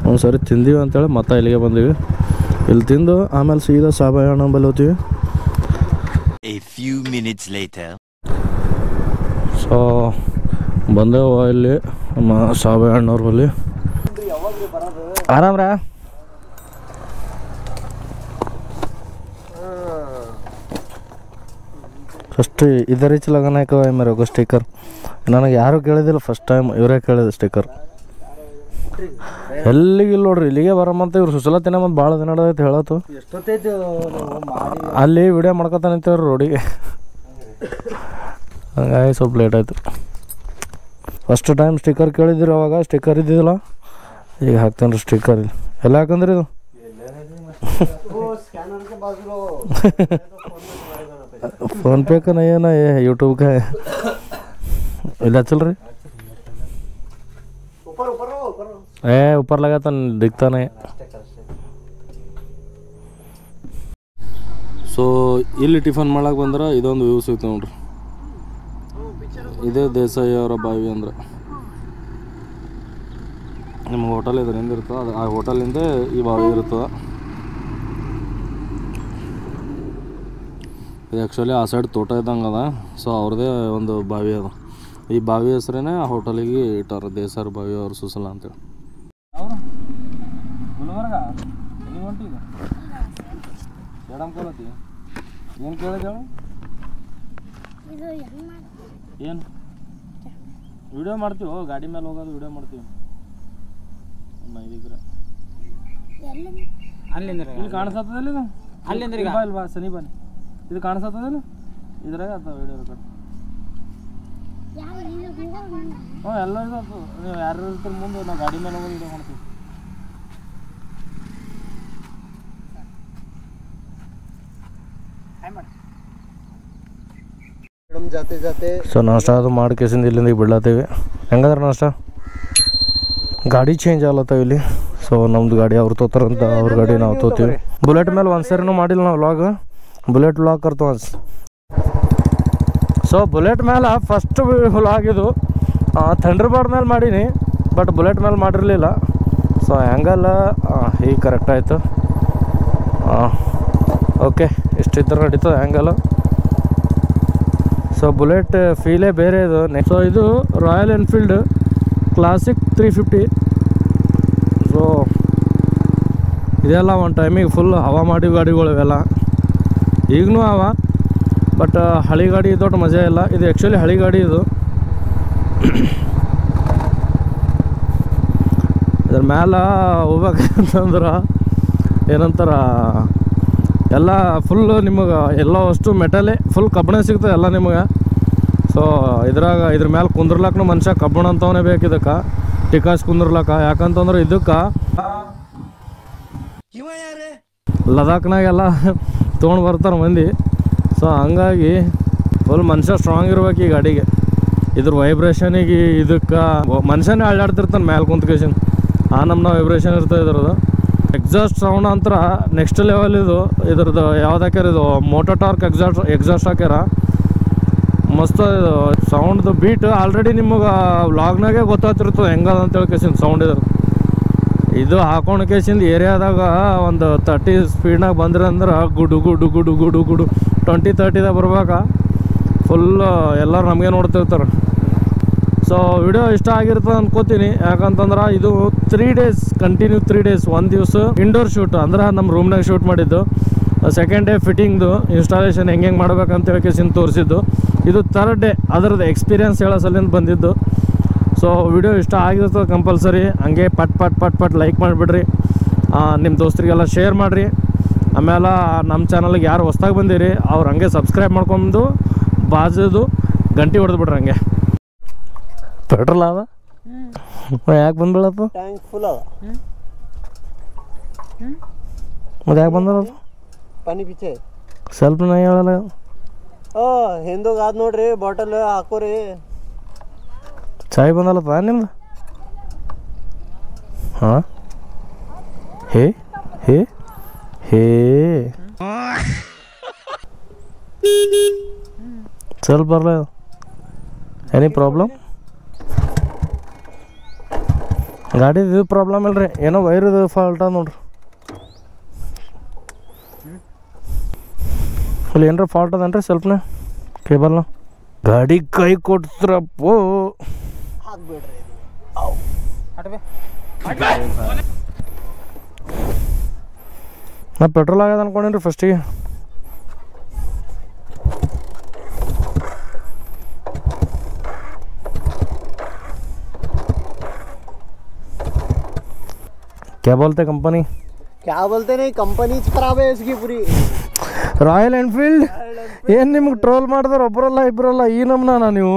ಒಂದು ಸರಿ ತಿಂದೀವಿ ಅಂತೇಳಿ ಮತ್ತೆ ಇಲ್ಲಿಗೆ ಬಂದೀವಿ. ಇಲ್ಲಿ ತಿಂದು ಆಮೇಲೆ ಸೀದಾ ಸಾಬಯ್ಯಣ್ಣ ಬಲ್ಲಿ ಹೋಗ್ತೀವಿ. ಸೊ ಬಂದೇವ ಇಲ್ಲಿ ನಮ್ಮ ಸಾಬೆ ಅಣ್ಣವ್ರ ಬಲ್ಲಿ. ಆರಾಮ್ರ ಫಸ್ಟ್ ಇದರ ಲಗನಾಯ್ಕ ಮೇರೆ ಸ್ಟಿಕ್ಕರ್ ನನಗೆ ಯಾರು ಕೇಳಿದಿಲ್ಲ, ಫಸ್ಟ್ ಟೈಮ್ ಇವರೇ ಕೇಳಿದೆ ಸ್ಟಿಕ್ಕರ್. ಎಲ್ಲಿಗಿಲ್ಲ ನೋಡ್ರಿ, ಇಲ್ಲಿಗೆ ಬರಮ್ಮಂತ ಇವ್ರು ಸುಸಲತ್ತಿನ ಮತ್ತು ಭಾಳ ದಿನ ನಡೆದೈತೆ ಹೇಳತ್ತು. ಅಲ್ಲಿ ವಿಡಿಯೋ ಮಾಡ್ಕೊತಾನೆ ನಿಂತವ್ರಿ ರೋಡಿಗೆ, ಹಂಗಾಗಿ ಸ್ವಲ್ಪ ಲೇಟ್ ಆಯಿತು. ಫಸ್ಟ್ ಟೈಮ್ ಸ್ಟಿಕ್ಕರ್ ಕೇಳಿದಿರಿ, ಅವಾಗ ಸ್ಟಿಕ್ಕರ್ ಇದ್ದಿದ್ದಿಲ್ಲ, ಈಗ ಹಾಕ್ತೇನೆ ರೀ ಸ್ಟಿಕ್ಕರ್. ಇಲ್ಲಿ ಎಲ್ಲ ಹಾಕಂದ್ರಿ ಇದು ಫೋನ್ ಪೇಕ ಏನ ಯೂಟ್ಯೂಬ್ಗೆ ಇಲ್ಲ ಹಚ್ಚಲ್ರಿ. ऊपर लगा तो दिखता नहीं. ಸೊ ಇಲ್ಲಿ ಟಿಫನ್ ಮಾಡಕ್ಕೆ ಬಂದ್ರೆ ಇದೊಂದು ವ್ಯೂ ಸಿಗ್ತದೆ ನೋಡ್ರಿ. ಇದೇ ದೇಸಾಯಿ ಅವರ ಬಾವಿ ಅಂದ್ರೆ ನಿಮ್ಮ ಹೋಟೆಲ್ ಇದರಿಂದ ಇರ್ತದೆ, ಅದು ಆ ಹೋಟೆಲಿಂದ ಈ ಬಾವಿ ಇರ್ತದೆ. ಇದು ಆ್ಯಕ್ಚುಲಿ ಆ ಸೈಡ್ ತೋಟ ಇದ್ದಂಗೆ ಅದ, ಸೊ ಅವ್ರದ್ದೇ ಒಂದು ಬಾವಿ ಅದ. ಈ ಬಾವಿ ಹೆಸ್ರೇ ಆ ಹೋಟೆಲಿಗೆ ಇಟ್ಟಾರ, ದೇಸಾಯಿ ಬಾವಿ ಅವ್ರ ಸುಸಲ ಅಂತೇಳಿ. ಗುಲ್ಬರ್ಗ ಎಲ್ಲಿ ಹೊಂಟಿಗ ಎಡಮ್ಕೊಳತಿ ಏನು ಕೇಳಿದ ಏನು ವಿಡಿಯೋ ಮಾಡ್ತೀವೋ, ಗಾಡಿ ಮೇಲೆ ಹೋಗೋದು ವಿಡಿಯೋ ಮಾಡ್ತೀವಿ. ಇಲ್ಲಿ ಕಾಣಿಸತ್ತದಲ್ಲಿ ಇದು ಅಲ್ಲಿಂದ ಇಲ್ವಾ ಸನಿ ಬನ್ನಿ, ಇದು ಕಾಣಿಸತ್ತದಿಲ್ಲ ಇದ್ರಾಗ ಆತ ವಿಡಿಯೋ ರೆಕಾರ್ಡ್. ಹ್ಞೂ ಎಲ್ಲ ಇದಾಗ್ತದೆ, ನೀವು ಯಾರು ಇರ್ತಾರೆ ಮುಂದೆ ನಾವು ಗಾಡಿ ಮೇಲೆ ಹೋಗೋದು ವಿಡಿಯೋ ಮಾಡ್ತೀವಿ. ಸೊ ನಾಷ್ಟ ಅದು ಮಾಡಿ ಕೇಸಿಂದ ಇಲ್ಲಿಂದ ಬಿಡ್ಲತ್ತೀವಿ. ಹೆಂಗಂದ್ರೆ ನಾಷ್ಟ ಗಾಡಿ ಚೇಂಜ್ ಆಗ್ಲತ್ತವ ಇಲ್ಲಿ. ಸೊ ನಮ್ದು ಗಾಡಿ ಅವ್ರು ತೋತಾರಂತ ಅವ್ರ ಗಾಡಿ ನಾವು ತೋತೀವಿ. ಬುಲೆಟ್ ಮೇಲೆ ಒಂದು ಸರಿನೂ ಮಾಡಿಲ್ಲ ನಾವು ವ್ಲಾಗ್, ಬುಲೆಟ್ ವ್ಲಾಗ್ ಕರ್ತವ. ಸೊ ಬುಲೆಟ್ ಮೇಲೆ ಫಸ್ಟ್ ವ್ಲಾಗ್ ಇದು ಥಂಡರ್ಬರ್ಡ್ ಮೇಲೆ ಮಾಡೀನಿ, ಬಟ್ ಬುಲೆಟ್ ಮೇಲೆ ಮಾಡಿರಲಿಲ್ಲ. ಸೊ ಹ್ಯಾಂಗಲ್ಲ ಈಗ ಕರೆಕ್ಟ್ ಆಯಿತು. ಓಕೆ, ಇಷ್ಟಿದ್ರೆ ನಡೀತದೆ ಹ್ಯಾಂಗಲ್ಲ. ಸೊ ಬುಲೆಟ್ ಫೀಲೇ ಬೇರೆ ಇದು. ಸೊ ಇದು ರಾಯಲ್ ಎನ್ಫೀಲ್ಡ್ ಕ್ಲಾಸಿಕ್ 350. ಸೊ ಇದೆಲ್ಲ ಒಂದು ಟೈಮಿಗೆ ಫುಲ್ ಹವಾ ಮಾಡಿ ಗಾಡಿಗಳು ಇವೆಲ್ಲ ಈಗನೂ ಅವ, ಬಟ್ ಹಳಿ ಗಾಡಿ ದೊಡ್ಡ ಮಜಾ ಇಲ್ಲ. ಇದು ಆ್ಯಕ್ಚುಲಿ ಹಳಿ ಗಾಡಿ ಇದು. ಇದ್ರ ಮ್ಯಾಲೆ ಹೋಗ್ಬೇಕಂತಂದ್ರೆ ಏನಂತಾರ, ಎಲ್ಲ ಫುಲ್ಲು ನಿಮಗೆ ಎಲ್ಲ ಅಷ್ಟು ಮೆಟಲೇ ಫುಲ್ ಕಬ್ಬಣ ಸಿಗ್ತದೆ ಎಲ್ಲ ನಿಮಗೆ. ಸೊ ಇದ್ರ ಮೇಲೆ ಕುಂದ್ರಲಕ್ಕೂ ಮನುಷ್ಯ ಕಬ್ಬಣ ಅಂತವೇ ಬೇಕು ಇದಕ್ಕೆ, ಟಿಕಾಸ್ ಕುಂದ್ರಲಕ್ಕ. ಯಾಕಂತಂದ್ರೆ ಇದಕ್ಕೆ ಲದಾಖ್ನಾಗೆಲ್ಲ ತೊಗೊಂಡು ಬರ್ತಾರೆ ಮಂದಿ. ಸೊ ಹಂಗಾಗಿ ಫುಲ್ ಮನುಷ್ಯ ಸ್ಟ್ರಾಂಗ್ ಇರ್ಬೇಕು ಈ ಗಾಡಿಗೆ. ಇದ್ರ ವೈಬ್ರೇಷನಿಗೆ ಇದಕ್ಕೆ ಮನುಷ್ಯನೇ ಅಳ್ಳಾಡ್ತಿರ್ತಾನೆ ಮ್ಯಾಲೆ ಕುಂತ್ಕೇಶನ್, ಆ ನಮ್ಮನ್ನ ವೈಬ್ರೇಷನ್ ಇರ್ತದೆ ಇದ್ರದ್ದು. ಎಕ್ಸಾಸ್ಟ್ ಸೌಂಡ್ ಅಂತರ ನೆಕ್ಸ್ಟ್ ಲೆವೆಲ್ ಇದು. ಇದ್ರದ್ದು ಯಾವ್ದು ಹಾಕ್ಯಾರ, ಇದು ಮೋಟೋ ಟಾರ್ಕ್ ಎಕ್ಸಾಸ್ಟ್ ಹಾಕ್ಯಾರ. ಮಸ್ತ್ ಇದು ಸೌಂಡ್ದು ಬೀಟ್ ಆಲ್ರೆಡಿ ನಿಮಗೆ ವ್ಲಾಗ್ನಾಗೆ ಗೊತ್ತಾಗ್ತಿರ್ತದೆ ಹೆಂಗದ ಅಂತೇಳಿ ಕೇಸಿಂದ ಸೌಂಡ್ ಇದ್ರ. ಇದು ಹಾಕೊಂಡು ಕೇಸಿಂದ ಏರಿಯಾದಾಗ ಒಂದು 30 ಸ್ಪೀಡ್ನಾಗ ಬಂದ್ರೆ ಅಂದ್ರೆ ಗುಡು ಗುಡು ಗುಡು ಗುಡು ಗುಡು 20-30ದಾಗ ಬರ್ಬೇಕಾ ಫುಲ್ ಎಲ್ಲರೂ ನಮಗೆ ನೋಡ್ತಿರ್ತಾರೆ. ಸೊ ವಿಡಿಯೋ ಇಷ್ಟ ಆಗಿರ್ತದೆ ಅನ್ಕೋತೀನಿ. ಯಾಕಂತಂದ್ರೆ ಇದು 3 ಡೇಸ್ ಕಂಟಿನ್ಯೂ 3 ಡೇಸ್, ಒಂದು ದಿವಸ ಇಂಡೋರ್ ಶೂಟ್ ಅಂದ್ರೆ ನಮ್ಮ ರೂಮ್ನಾಗ ಶೂಟ್ ಮಾಡಿದ್ದು. ಸೆಕೆಂಡ್ ಡೇ ಫಿಟ್ಟಿಂಗ್ದು ಇನ್ಸ್ಟಾಲೇಷನ್ ಹೆಂಗೆ ಮಾಡ್ಬೇಕಂತ ಹೇಳಿ ತೋರಿಸಿದ್ದು. ಇದು 3rd ಡೇ ಅದರದ್ದು ಎಕ್ಸ್ಪೀರಿಯನ್ಸ್ ಹೇಳೋ ಸಲಿಂದ ಬಂದಿದ್ದು. ಸೊ ವಿಡಿಯೋ ಇಷ್ಟ ಆಗಿರ್ತದೆ ಕಂಪಲ್ಸರಿ ಹಂಗೆ ಪಟ್ ಲೈಕ್ ಮಾಡಿಬಿಡ್ರಿ, ನಿಮ್ಮ ದೋಸ್ತರಿಗೆಲ್ಲ ಶೇರ್ ಮಾಡಿರಿ. ಆಮೇಲೆ ನಮ್ಮ ಚಾನಲ್ಗೆ ಯಾರು ಹೊಸ್ದಾಗಿ ಬಂದಿರಿ ಅವ್ರು ಹಂಗೆ ಸಬ್ಸ್ಕ್ರೈಬ್ ಮಾಡ್ಕೊಂಡು ಬಾಜುದು ಗಂಟೆ ಹೊಡೆದ್ಬಿಡ್ರಿ. ಹಂಗೆ ಪೆಟ್ರೋಲ್ ಅದ ಯಾಕೆ ಬಂದ್ಬಿಡಪ್ಪ, ಟ್ಯಾಂಕ್ ಫುಲ್ ಅದ ಮತ್ತೆ ಯಾಕೆ ಬಂದದ ಪಾನಿ ಪೀಚೆ ಸ್ವಲ್ಪ ನಾ ಹೇಳಲ್ಲ. ಹಿಂದೋಗಿ ಆದ್ ನೋಡ್ರಿ ಬಾಟಲ್ ಹಾಕೋರಿ. ಚಾಯ್ ಬಂದಲ್ಲಪ್ಪ ನಿಮ್ದು. ಹಾಂ ಹೇ ಹೇ ಹೇ ಸ್ವಲ್ಪ ಬರಲ್ಲ. Any problem? ಗಾಡಿದು ಪ್ರಾಬ್ಲಮ್ ಇಲ್ರಿ, ಏನೋ ವೈರದು ಫಾಲ್ಟ್ ಅದ ನೋಡ್ರಿ. ಇಲ್ಲಿ ಏನಾರ ಫಾಲ್ಟ್ ಅದನ್ರಿ ಸ್ವಲ್ಪನೇ ಕೇಬಲ್ನ. ಗಾಡಿ ಕೈ ಕೊಡ್ತ್ರಪ್ಪೋ ಹಾಕ್ಬೇಡ್ರಿ ನಾ ಪೆಟ್ರೋಲ್ ಆಗ್ಯದ ಅನ್ಕೊಂಡೇನ್ರಿ ಫಸ್ಟಿಗೆ. क्या बोलते कंपनी? क्या बोलते नहीं, कंपनी खराब है इसकी पूरी. ರಾಯಲ್ ಎನ್ಫೀಲ್ಡ್ ಏನು ನಿಮ್ಗೆ ಟ್ರೋಲ್ ಮಾಡಿದ್ರೆ ಒಬ್ಬರಲ್ಲ ಇಬ್ಬರಲ್ಲ ಈ ನಮ್ನ ನೀವು.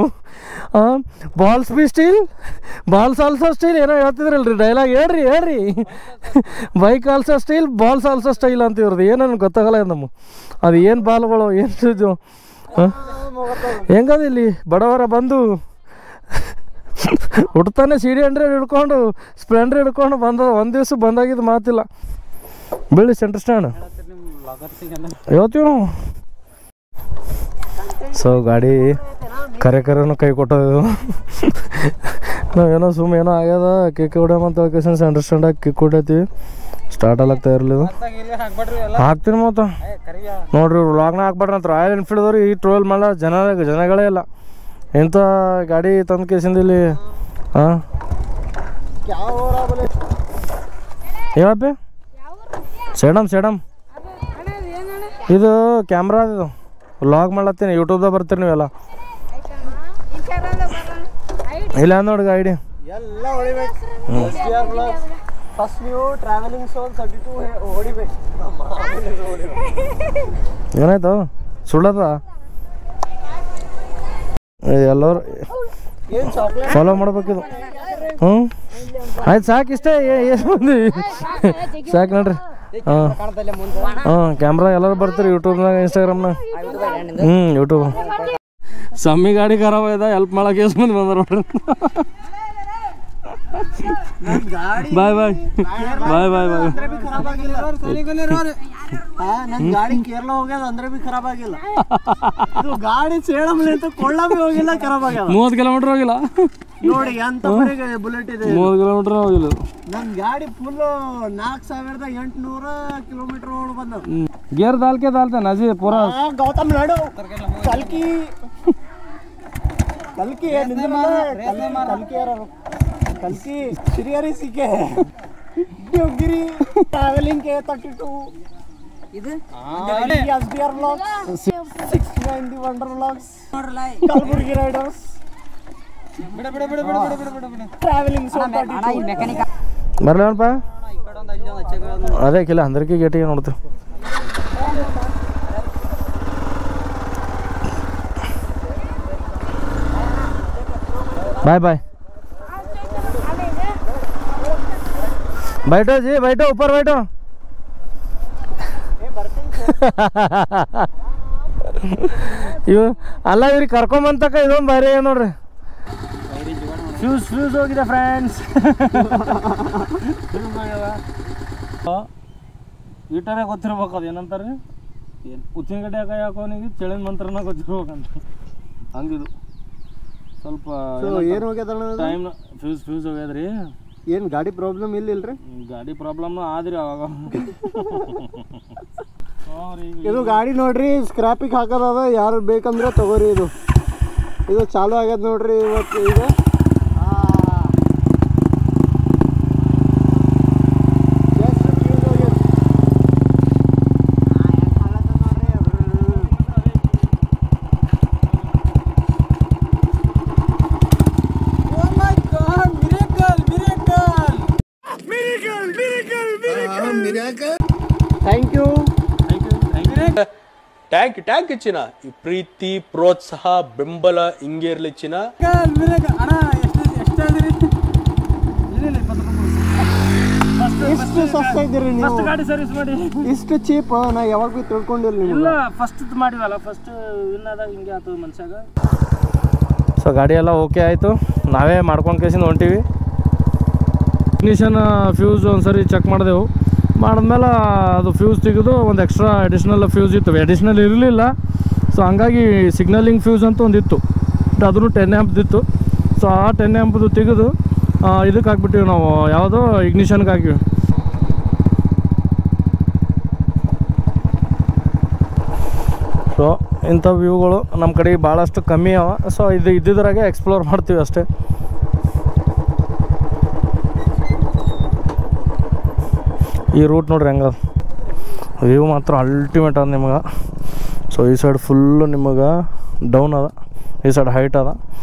Balls B steel, balls also steel ಏನೋ ಹೇಳ್ತಿದ್ರಲ್ರಿ ಡೈಲಾಗ್. ಹೇಳ್ರಿ bike also steel, balls also style ಅಂತ ಇವ್ರದ್ದು ಏನೋ ಗೊತ್ತಾಗಲ್ಲ ನಮ್ಮ. ಅದು ಏನು ಬಾಲ್ಗಳು ಏನು ಇದು ಹೆಂಗದ ಇಲ್ಲಿ ಬಡವರ ಬಂದು ಹುಡ್ತಾನೆ CD100 ಹಿಡ್ಕೊಂಡು ಸ್ಪ್ಲೆಂಡರ್ ಹಿಡ್ಕೊಂಡು ಬಂದ ಒಂದು ದಿವಸ ಬಂದಾಗಿದ್ದು ಮಾತಿಲ್ಲ. ಬೀಳಿ ಸೆಂಟರ್ ಸ್ಟ್ಯಾಂಡ್ ಹೇಳ್ತೀವಿ ನಾವು. ಸೊ ಗಾಡಿ ಕರೆನೂ ಕೈ ಕೊಟ್ಟೋದು. ನಾವೇನೋ ಸುಮ್ಮ ಏನೋ ಆಗ್ಯದ ಕಿಕ್ ಹೊಡ್ಯಮಂತ ಲೊಕೇಶನ್ ಸೆಂಟರ್ ಸ್ಟ್ಯಾಂಡಾಗಿ ಕಿಕ್ ಹೊಡ್ಯತೀವಿ. ಸ್ಟಾರ್ಟ್ ಆಗ್ತಾ ಇರಲಿಲ್ಲ. ಹಾಕ್ತೀನಿ ಮತ್ತು ನೋಡ್ರಿ ವ್ಲಾಗ್ನ ಹಾಕ್ಬೇಡ್ರಿ ಅಂತ ರಾಯಲ್ ಎನ್ಫೀಲ್ಡ್ದವ್ರು ಈ ಟ್ರೋಲ್ ಮಾಡೋ ಜನಗಳೇ ಇಲ್ಲ. ಎಂಥ ಗಾಡಿ ತಂದು ಕೇಸಿಂದ ಇಲ್ಲಿ. ಹಾಂ ಯಾವಪ್ಪೆ ಸೇಡಮ್ ಇದು ಕ್ಯಾಮ್ರಾ ಇದು ವ್ಲಾಗ್ ಮಾಡ್ಲತ್ತೀನಿ, ಯೂಟ್ಯೂಬ್ದಾಗ ಬರ್ತೀರಿ ನೀವೆಲ್ಲ. ಇಲ್ಲ ನೋಡಿ ಗಾಡಿ ಎಲ್ಲ ಹೊಡಿಬೇಕು. ಫಸ್ಟ್ ನೀವು ಟ್ರಾವೆಲಿಂಗ್ ಸೋಲ್ 32 ಹೊಡಿಬೇಕು. ಏನಾಯ್ತು ಸುಳ್ಳದ ಎಲ್ಲರೂ ಫಾಲೋ ಮಾಡ್ಬೇಕಿದು. ಹ್ಞೂ ಆಯ್ತು ಸಾಕು ಇಷ್ಟೇ. ಎಷ್ಟು ಮಂದಿ ಸಾಕು ನೋಡ್ರಿ. ಹಾಂ ಕ್ಯಾಮ್ರಾ ಎಲ್ಲರೂ ಬರ್ತೀರಿ ಯೂಟ್ಯೂಬ್ನಾಗ ಇನ್ಸ್ಟಾಗ್ರಾಮ್ನಾಗ. ಯೂಟ್ಯೂಬ್ ಸಮ್ಮಿ ಗಾಡಿ ಖರಾಬ್ ಆಯ್ದ ಹೆಲ್ಪ್ ಮಾಡಕ್ಕೆ ಎಷ್ಟು ಮಂದಿ ಬಂದಾರ ನೋಡ್ರಿ. ಬಾಯ್ ಬಾಯ್ ಬಾಯ್ ಬಾಯ್ ಬಾಯ್. ನನ್ ಗಾಡಿ ಕೇರಳ ಹೋಗ್ಯದ ಅಂದ್ರೆ ಬಿ ಖರಾಬ್ ಆಗಿಲ್ಲ. ಗಾಡಿ ಸೇಡಮ್ಲಿ ಅಂತ ಕೊಳ್ಳಮಿ ಹೋಗಿಲ್ಲ, ಖರಾಬ್ ಆಗ್ಯದ. 30 ಕಿಲೋಮೀಟರ್ ಹೋಗಿಲ್ಲ ನೋಡಿ ಎಂತ ಬುಲೆಟ್ ಇದೆ. 30 ಕಿಲೋಮೀಟರ್ ಹೋಗಿಲ್ಲ. ನನ್ ಗಾಡಿ ಫುಲ್ 4800 ಕಿಲೋಮೀಟರ್ ಓಡ್ ಬಂದ. ಗೇರ್ ದಾಲ್ತೆ ನಜಿ ಪೂರಾ ಗೌತಮ್ ನಾಡು ಕಲ್ಕಿ ಕಲ್ಕಿ ಸಿರಿಯರಿ ಸಿಕ್ಕೆ ಗಿರಿ ಟ್ರಾವೆಲಿಂಗ್ ಕೆ 32 ಇದು SBR vlogs 690 wonder vlogs Kalaburagi riders ಬಿಡ ಟ್ರಾವೆಲಿಂಗ್ ಸೋ 32 ಮೆಕ್ಯಾನಿಕ್ ಬರ್ಲಪ್ಪ ಅದೇ ಕಿಲ್ಲ ಅಂದ್ರಕ್ಕೆ ಗೇಟಿಗೆ ನೋಡ್ತೀವಿ. बाय बाय बैठो जी बैठो ऊपर बैठो. ಇವು ಅಲ್ಲ ಇವ್ರಿಗೆ ಕರ್ಕೊಂಬಂತಕ್ಕ ಇದೊಂದು ಬೇರೆ ಏನು ನೋಡ್ರಿ. ಫ್ಯೂಸ್ ಹೋಗಿದೆ ಫ್ರೆಂಡ್ಸ್. ಈಟರೇ ಗೊತ್ತಿರ್ಬೇಕು ಅದು ಏನಂತಾರೆ ಉಚ್ಚಿನಗಡ್ಡೆ ಹಾಕಿ ಹಾಕೋನಿಗೆ ಚಳಿನ ಮಂತ್ರನ ಗೊತ್ತಿರ್ಬೇಕಂತ ಹಂಗಿದು. ಸ್ವಲ್ಪ ಏನು ಹೋಗ್ಯದ ಟೈಮ್ ಫ್ಯೂಸ್ ಹೋಗ್ಯದ್ರಿ. ಏನು ಗಾಡಿ ಪ್ರಾಬ್ಲಮ್ ಇಲ್ರಿ? ಗಾಡಿ ಪ್ರಾಬ್ಲಮ್ ಆದ್ರಿ ಅವಾಗ. ಇದು ಗಾಡಿ ನೋಡ್ರಿ ಸ್ಕ್ರಾಪಿಗೆ ಹಾಕೋದ, ಯಾರು ಬೇಕಂದ್ರೆ ತಗೋರಿ. ಇದು ಚಾಲು ಆಗ್ಯದ ನೋಡ್ರಿ ಇವತ್ತು. ಈಗ ಥ್ಯಾಂಕ್ ಯು ಟ್ಯಾಂಕ್ ಹೆಚ್ಚಿನ ಈ ಪ್ರೀತಿ ಪ್ರೋತ್ಸಾಹ ಬೆಂಬಲ ಹಿಂಗೆ ಇರ್ಲಿ ಚಿನ್ನ. ಎಷ್ಟು ಸಸ್ತಾ ಇದ್ದೀರಿ ನೀವು? ಗಾಡಿ ಸರ್ವಿಸ್ ಮಾಡಿ ಇಷ್ಟು ಚೀಪ್ ನಾ ಯಾವಾಗ ಬಿ ತಿಳ್ಕೊಂಡಿಲ್ಲ. ಇಲ್ಲ ಫಸ್ಟ್ ಮಾಡಿವಲ್ಲ, ಫಸ್ಟ್ ವಿನ್ ಆದಾಗ ಹಿಂಗೆ ಆಯ್ತು ಮನುಷ್ಯಾಗ. ಸೊ ಗಾಡಿ ಎಲ್ಲ ಓಕೆ ಆಯಿತು, ನಾವೇ ಮಾಡ್ಕೊಂಡು ಕೇಸಿಂದ ಹೊಂಟೀವಿ. ಇಗ್ನಿಷನ್ ಫ್ಯೂಸ್ ಒಂದ್ಸರಿ ಚೆಕ್ ಮಾಡಿದೆವು. ಮಾಡಿದ್ಮೇಲೆ ಅದು ಫ್ಯೂಸ್ ತೆಗೆದು ಒಂದು ಎಕ್ಸ್ಟ್ರಾ ಅಡಿಷ್ನಲ್ ಫ್ಯೂಸ್ ಇತ್ತು, ಅಡಿಷ್ನಲ್ ಇರಲಿಲ್ಲ. ಸೊ ಹಂಗಾಗಿ ಸಿಗ್ನಲಿಂಗ್ ಫ್ಯೂಸ್ ಅಂತ ಒಂದಿತ್ತು, ಅದನ್ನು 10 ಆಂಪ್ದಿತ್ತು. ಸೊ ಆ 10 ಆಂಪ್ದು ತೆಗೆದು ಇದಕ್ಕೆ ಹಾಕ್ಬಿಟ್ಟಿವಿ ನಾವು, ಯಾವುದೋ ಇಗ್ನಿಷನ್ಗೆ ಹಾಕಿವಿ. ಸೊ ಇಂಥ ವ್ಯೂಗಳು ನಮ್ಮ ಕಡೆ ಭಾಳಷ್ಟು ಕಮ್ಮಿ ಅವ. ಸೊ ಇದು ಇದ್ದಿದ್ರಾಗೆ ಎಕ್ಸ್ಪ್ಲೋರ್ ಮಾಡ್ತೀವಿ ಅಷ್ಟೇ. ಈ ರೂಟ್ ನೋಡ್ರಿ ಹೆಂಗದ, ವ್ಯೂ ಮಾತ್ರ ಅಲ್ಟಿಮೇಟ್ ಅದ ನಿಮಗೆ. ಸೊ ಈ ಸೈಡ್ ಫುಲ್ಲು ನಿಮಗೆ ಡೌನ್ ಅದ, ಈ ಸೈಡ್ ಹೈಟ್ ಅದ,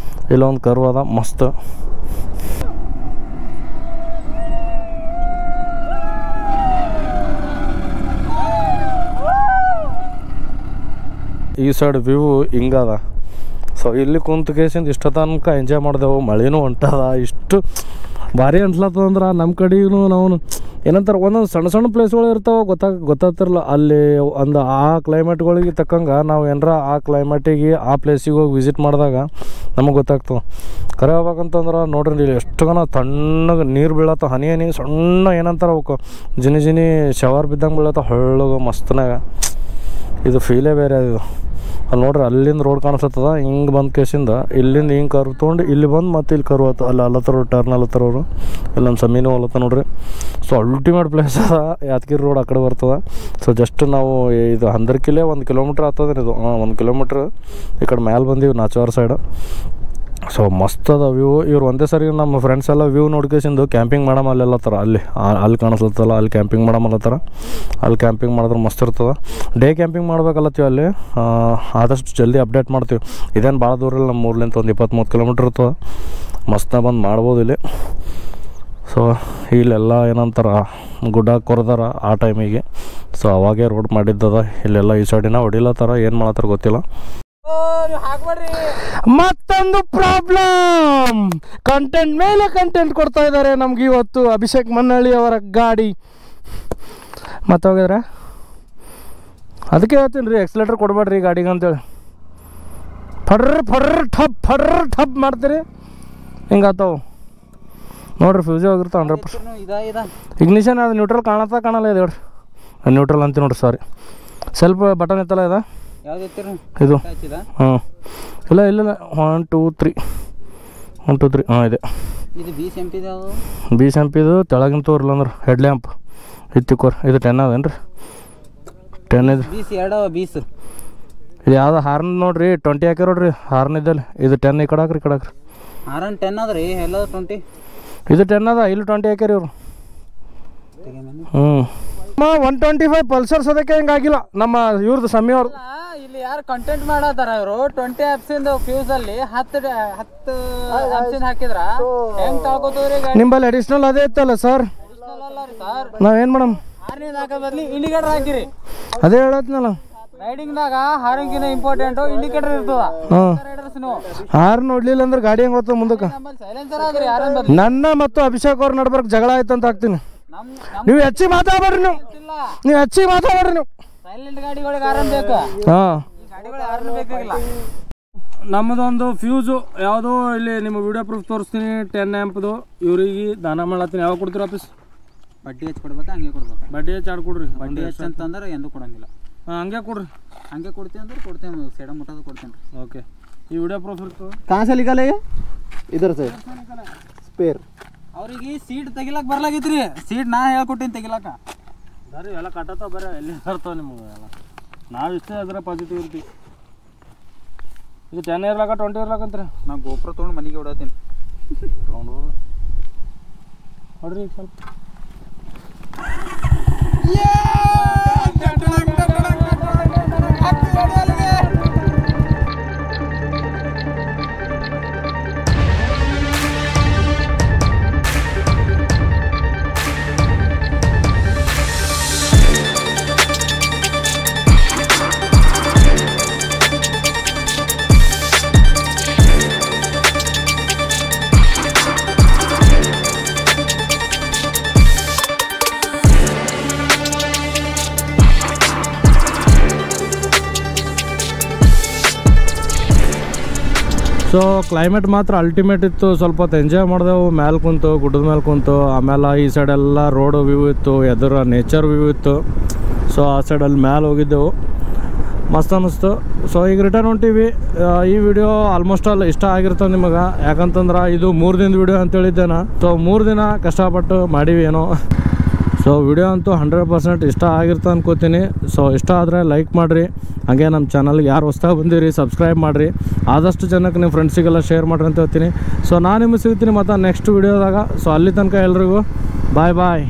ಇಲ್ಲೊಂದು ಕರ್ವ್ ಅದ ಮಸ್ತ್. ಈ ಸೈಡ್ ವ್ಯೂ ಹಿಂಗದ. ಸೊ ಇಲ್ಲಿ ಕುಂತ ಕೇಸಿಂದ ಇಷ್ಟ ತನಕ ಎಂಜಾಯ್ ಮಾಡಿದೆವು. ಮಳೆನೂ ಹೊಂಟದ, ಇಷ್ಟು ಭಾರಿ ಅನ್ಸ್ಲತ್ತದಂದ್ರೆ ನಮ್ಮ ಕಡೆಗೂ ನಾವು ಏನಂತಾರೆ ಒಂದೊಂದು ಸಣ್ಣ ಸಣ್ಣ ಪ್ಲೇಸ್ಗಳು ಇರ್ತಾವೆ ಗೊತ್ತಾಗ್ತಿರಲ್ಲ. ಅಲ್ಲಿ ಒಂದು ಆ ಕ್ಲೈಮೇಟ್ಗಳಿಗೆ ತಕ್ಕಂಗೆ ನಾವು ಏನಾರ ಆ ಕ್ಲೈಮೇಟಿಗೆ ಆ ಪ್ಲೇಸಿಗೆ ಹೋಗಿ ವಿಸಿಟ್ ಮಾಡಿದಾಗ ನಮಗೆ ಗೊತ್ತಾಗ್ತದೆ. ಕರೆ ಹೋಗ್ಬೇಕಂತಂದ್ರೆ ನೋಡ್ರಿ ಇಲ್ಲಿ ಎಷ್ಟು ತಣ್ಣಗೆ ನೀರು ಬೀಳತ್ತ, ಹನಿ ಹನಿ ಸಣ್ಣ ಏನಂತಾರೆ ಅವಕ್ಕೆ ಜಿನಿ ಶವರ್ ಬಿದ್ದಂಗೆ ಬೀಳತ್ತ ಹೊಳ್ಳಗ ಮಸ್ತನಾಗ. ಇದು ಫೀಲೇ ಬೇರೆ ಅದು. ಅಲ್ಲಿ ನೋಡ್ರಿ ಅಲ್ಲಿಂದ ರೋಡ್ ಕಾಣಿಸ್ತದ, ಹಿಂಗೆ ಬಂದ ಕೇಸಿಂದ ಇಲ್ಲಿಂದ ಹಿಂಗೆ ಕರ್ವ್ ತೊಗೊಂಡು ಇಲ್ಲಿ ಬಂದು ಮತ್ತೆ ಇಲ್ಲಿ ಕರ್ವ್ ಆಯ್ತು. ಅಲ್ಲಿ ಅಲ್ಲತ್ತಾರ ಟರ್ನ್ ಅಲ್ಲತ್ತಾರವರು, ಇಲ್ಲಿ ನಮ್ಮ ಸಮೀನು ಅಲ್ಲತ್ತ ನೋಡ್ರಿ. ಸೊ ಅಲ್ಟಿಮೇಟ್ ಪ್ಲೇಸ್ ಅದ. ಯಾದಗಿರಿ ರೋಡ್ ಆ ಕಡೆ ಬರ್ತದೆ. ಸೊ ಜಸ್ಟ್ ನಾವು ಇದು 100 ಕಿಲೋ 1 ಕಿಲೋಮೀಟ್ರ್ ಆಗ್ತದೆ ಇದು. 1 ಕಿಲೋಮೀಟ್ರ್ ಈ ಕಡೆ ಮ್ಯಾಲೆ ಬಂದೀವಿ ನಾಚವಾರ ಸೈಡ್. ಸೊ ಮಸ್ತ್ ಅದ ವ್ಯೂ. ಇವ್ರು ಒಂದೇ ಸರಿ ನಮ್ಮ ಫ್ರೆಂಡ್ಸ್ ಎಲ್ಲ ವ್ಯೂ ನೋಡ್ಕೇಸಿಂದು ಕ್ಯಾಂಪಿಂಗ್ ಮಾಡಮ್ಮ ಅಲ್ಲೆಲ್ಲತ್ತಾರ. ಅಲ್ಲಿ ಕಾಣಿಸ್ಲತ್ತಲ್ಲ ಅಲ್ಲಿ ಕ್ಯಾಂಪಿಂಗ್ ಮಾಡಮಲ್ಲತ್ತಾರ. ಅಲ್ಲಿ ಕ್ಯಾಂಪಿಂಗ್ ಮಾಡಿದ್ರೆ ಮಸ್ತ್ ಇರ್ತದೆ. ಡೇ ಕ್ಯಾಂಪಿಂಗ್ ಮಾಡ್ಬೇಕಲ್ಲತ್ತೀವಿ ಅಲ್ಲಿ. ಆದಷ್ಟು ಜಲ್ದಿ ಅಪ್ಡೇಟ್ ಮಾಡ್ತೀವಿ. ಇದೇನು ಭಾಳ ದೂರ ಇಲ್ಲ, ನಮ್ಮ ಊರ್ಲಿಂದ ಒಂದು 20-30 ಕಿಲೋಮೀಟ್ರ್ ಇರ್ತದೆ. ಮಸ್ತಾಗಿ ಬಂದು ಮಾಡ್ಬೋದು ಇಲ್ಲಿ. ಸೊ ಇಲ್ಲೆಲ್ಲ ಏನಂತಾರೆ ಗುಡ್ಡ ಕೊರ್ದಾರ ಆ ಟೈಮಿಗೆ. ಸೊ ಅವಾಗೇ ರೋಡ್ ಮಾಡಿದ್ದದ. ಇಲ್ಲೆಲ್ಲ ಈ ಸೈಡಿನ ಹೊಡಿಲತ್ತಾರ, ಏನು ಮಾಡತ್ತಾರ ಗೊತ್ತಿಲ್ಲ. ಮತ್ತೊಂದು ಪ್ರಾಬ್ಲಮ್, ಕಂಟೆಂಟ್ ಮೇಲೆ ಕಂಟೆಂಟ್ ಕೊಡ್ತಾ ಇದ್ದಾರೆ ನಮ್ಗೆ ಇವತ್ತು. ಅಭಿಷೇಕ್ ಮನ್ನಳ್ಳಿ ಅವರ ಗಾಡಿ ಮತ್ತೆ ಹೋಗಿದ್ರೆ ಅದಕ್ಕೆ ಹೇಳ್ತೀನಿ ರೀ, ಎಕ್ಸ್ಲೇಟರ್ ಕೊಡ್ಬೇಡ್ರಿ ಗಾಡಿಗೆ ಅಂತೇಳಿ. ಫಡ್ರ್ ಠಪ್ ಮಾಡ್ತೀರಿ, ಹಿಂಗಾತಾವು ನೋಡ್ರಿ. ಫ್ಯೂಸೇ ಹೋಗಿರ್ತಾವ 100%. ಇಗ್ನಿಷನ್ ಅದು ನ್ಯೂಟ್ರಲ್ ಕಾಣಲ್ಲ ಇದು ಹೇಳ್ರಿ. ನ್ಯೂಟ್ರಲ್ ಅಂತೀವಿ ನೋಡ್ರಿ, ಸಾರಿ. ಸ್ವಲ್ಪ ಬಟನ್ ಇತ್ತಲ್ಲ ಇದು ಇದು ಹಾಂ ಇಲ್ಲ 1 2 3 ಹಾಂ ಇದೆ. ಬಿ ಸಂಪಿದು ತೆಳಗಿನ ತೋರಿಲ್ಲ ಅಂದ್ರೆ ಹೆಡ್ ಲ್ಯಾಂಪ್ ಇತ್ತಿಕೋರ್. ಇದು 10 ಅದೇನು ರೀ? 10 ಇದು. ಇದು ಯಾವ್ದು ಹಾರ್ನ್ ನೋಡ್ರಿ 20 ಹಾಕ್ಯಾರ ನೋಡ್ರಿ ಹಾರ್ನ್ ಇದ್ದಲ್ಲಿ. ಇದು 10 ಈ ಕಡೆ ಹಾಕ್ರಿ ಹಾರನ್ 10 ಅದ ರೀ, ಎಲ್ಲ 20. ಇದು 10 ಅದ, ಇಲ್ಲಿ 20 ಹಾಕ್ಯಾರ ಇವರು. 125 ಪಲ್ಸರ್ಸ್ ಅದಕ್ಕೆ ಹಿಂಗಾಗಿಲ್ಲ ನಮ್ಮ ಇವ್ರದ್ದು ಸಮಿ ಅವ್ರು. ಇಲ್ಲಿ ಯಾರು ಕಂಟೆಂಟ್ ಮಾಡತ್ತಾರ ಇವರು 20 ಆಪ್ಸಿಂದ ಫ್ಯೂಸ್ ಅಲ್ಲಿ 10 ಆಪ್ಸಿಂದ ಹಾಕಿದ್ರ ಹೆಂಗ್ ತಾಳ್ಕೋತದ್ರಿ ಗಾಡಿ? ನಿಂಬಲ್ಲಿ ಅಡಿಷನಲ್ ಅದೇ ಇತ್ತಲ್ಲ ಸರ್, ನಾವೇನು ಮೇಡಮ್ ಹಾರ್ನಿಂದ ಹಾಕೋ ಬದ್ಲಿ ಇಂಡಿಕೇಟರ್ ಹಾಕಿರಿ. ಅದೇ ಹೇಳತ್ನಲ್ಲ, ರೈಡಿಂಗ್ನಾಗ ಹಾರ್ನ್ಗಿನ ಇಂಪಾರ್ಟೆಂಟ್ ಇಂಡಿಕೇಟರ್ ಇರ್ತದ. ಹಾರ್ನ್ ನೋಡ್ಲಿಲ್ಲ ಅಂದ್ರೆ ಗಾಡಿ ಹೆಂಗ್ ಹೋಗ್ತದೆ ಮುಂದಕ್ಕೆ. ಸೈಲೆನ್ಸರ್ ಆದ್ರಿ ಹಾರನ್ ಬದ್ಲಿ. ನನ್ನ ಮತ್ತು ಅಭಿಷೇಕ್ ಅವ್ರ ನಡ್ಬರ್ಕ್ ಜಗಳ ಆಯ್ತು ಅಂತ ಹಾಕ್ತೀನಿ. ನೀವು ಹೆಚ್ಚಿಗೆ ಮಾತಾಡ್ಬೇಡ್ರಿ, ನೀವು ಹೆಚ್ಚಿಗೆ ಮಾತಾಡ್ರಿ. ನೀವು ಸೈಲೆಂಟ್ ಗಾಡಿಗಳಿಗೆ ಹಾರನ್ ಬೇಕು, ಹಾಂ ಗಾಡಿಗಳಿಗೆ ಹಾರನ್ ಬೇಕಾಗಿಲ್ಲ. ನಮ್ಮದೊಂದು ಫ್ಯೂಸು ಯಾವುದೋ ಇಲ್ಲಿ ನಿಮಗೆ ವಿಡಿಯೋ ಪ್ರೂಫ್ ತೋರಿಸ್ತೀನಿ. 10 ಆ್ಯಂಪ್ದು ಇವ್ರಿಗೆ ದಾನ ಮಾಡತ್ತೀನಿ. ಯಾವಾಗ ಕೊಡ್ತೀರ ಆಫೀಸ್? ಬಡ್ಡಿ ಹೆಚ್ಚು ಕೊಡ್ಬೇಕಾ ಹಂಗೆ ಕೊಡ್ಬೇಕಾ? ಬಡ್ಡಿ ಹೆಚ್ಚು ಆಡ್ ಕೊಡ್ರಿ. ಬಡ್ಡಿ ಹೆಚ್ಚು ಅಂತಂದ್ರೆ ಎಂದೂ ಕೊಡಂಗಿಲ್ಲ. ಹಂಗೆ ಕೊಡ್ರಿ. ಹಂಗೆ ಕೊಡ್ತೀವಿ ಅಂದ್ರೆ ಕೊಡ್ತೇವೆ, ಸೈಡ ಮುಟ್ಟೋದು ಕೊಡ್ತೇನೆ. ಓಕೆ, ಈ ವಿಡಿಯೋ ಪ್ರೂಫ್ ಇರ್ತದೆ. कहाँ से निकाले ये? इधर से स्पेयर. ಅವ್ರಿಗೆ ಸೀಟ್ ತೆಗಿಲಕ್ ಬರ್ಲಾಗಿತ್ರಿ. ಸೀಟ್ ನಾ ಹೇಳ್ಕೊಟ್ಟಿನಿ ತೆಗಿಲಕ್ಕ. ಬರ್ರಿ ಎಲ್ಲ ಕಟ್ಟತ್ತಾವ, ಬರ್ರಿ ಎಲ್ಲಿ ಬರ್ತಾವೆ ನಿಮಗೆ ಎಲ್ಲ. ನಾವು ಇಷ್ಟೇ ಅದರ ಪಾಸಿಟಿವ್ ಇರ್ತೀವಿ. ಇದು 10 ಇರ್ಲಾಕ 20 ಇರ್ಲಾಕಂತ್ರಿ. ನಾ ಗೋಪುರ ತೊಗೊಂಡು ಮನೆಗೆ ಹೊಡತೀನಿ. ತೊಗೊಂಡು ನೋಡ್ರಿ ಈಗ ಸ್ವಲ್ಪ. ಸೊ ಕ್ಲೈಮೇಟ್ ಮಾತ್ರ ಅಲ್ಟಿಮೇಟ್ ಇತ್ತು. ಸ್ವಲ್ಪ ಹೊತ್ತು ಎಂಜಾಯ್ ಮಾಡಿದೆವು. ಮೇಲೆ ಕುಂತು ಗುಡ್ಡದ ಮೇಲೆ ಕುಂತು, ಆಮೇಲೆ ಈ ಸೈಡೆಲ್ಲ ರೋಡ್ ವ್ಯೂ ಇತ್ತು, ಎದುರು ನೇಚರ್ ವ್ಯೂ ಇತ್ತು. ಸೊ ಆ ಸೈಡಲ್ಲಿ ಮೇಲೆ ಹೋಗಿದ್ದೆವು, ಮಸ್ತ್ ಅನ್ನಿಸ್ತು. ಸೊ ಈಗ ರಿಟರ್ನ್ ಹೊಂಟೀವಿ. ಈ ವಿಡಿಯೋ ಆಲ್ಮೋಸ್ಟ್ ಆಲ್ ಇಷ್ಟ ಆಗಿರ್ತದೆ ನಿಮಗೆ, ಯಾಕಂತಂದ್ರೆ ಇದು 3 ದಿನದ ವಿಡಿಯೋ ಅಂತೇಳಿದ್ದೆ ನಾ. ಸೊ 3 ದಿನ ಕಷ್ಟಪಟ್ಟು ಮಾಡೀವಿ ಏನೋ. ಸೊ ವಿಡಿಯೋ ಅಂತೂ 100% ಇಷ್ಟ ಆಗಿರ್ತದೆ ಅನ್ಕೋತೀನಿ. ಸೊ ಇಷ್ಟ ಆದರೆ ಲೈಕ್ ಮಾಡಿರಿ. ಹಾಗೆ ನಮ್ಮ ಚಾನಲ್ಗೆ ಯಾರು ಹೊಸ್ದಾಗಿ ಬಂದಿರಿ ಸಬ್ಸ್ಕ್ರೈಬ್ ಮಾಡಿರಿ. ಆದಷ್ಟು ಜನಕ್ಕೆ ನಿಮ್ಮ ಫ್ರೆಂಡ್ಸಿಗೆಲ್ಲ ಶೇರ್ ಮಾಡಿರಿ ಅಂತ ಹೇಳ್ತೀನಿ. ಸೊ ನಾನು ನಿಮಗೆ ಸಿಗ್ತೀನಿ ಮತ್ತು ನೆಕ್ಸ್ಟ್ ವಿಡಿಯೋದಾಗ. ಸೊ ಅಲ್ಲಿ ತನಕ ಎಲ್ರಿಗೂ ಬಾಯ್ ಬಾಯ್.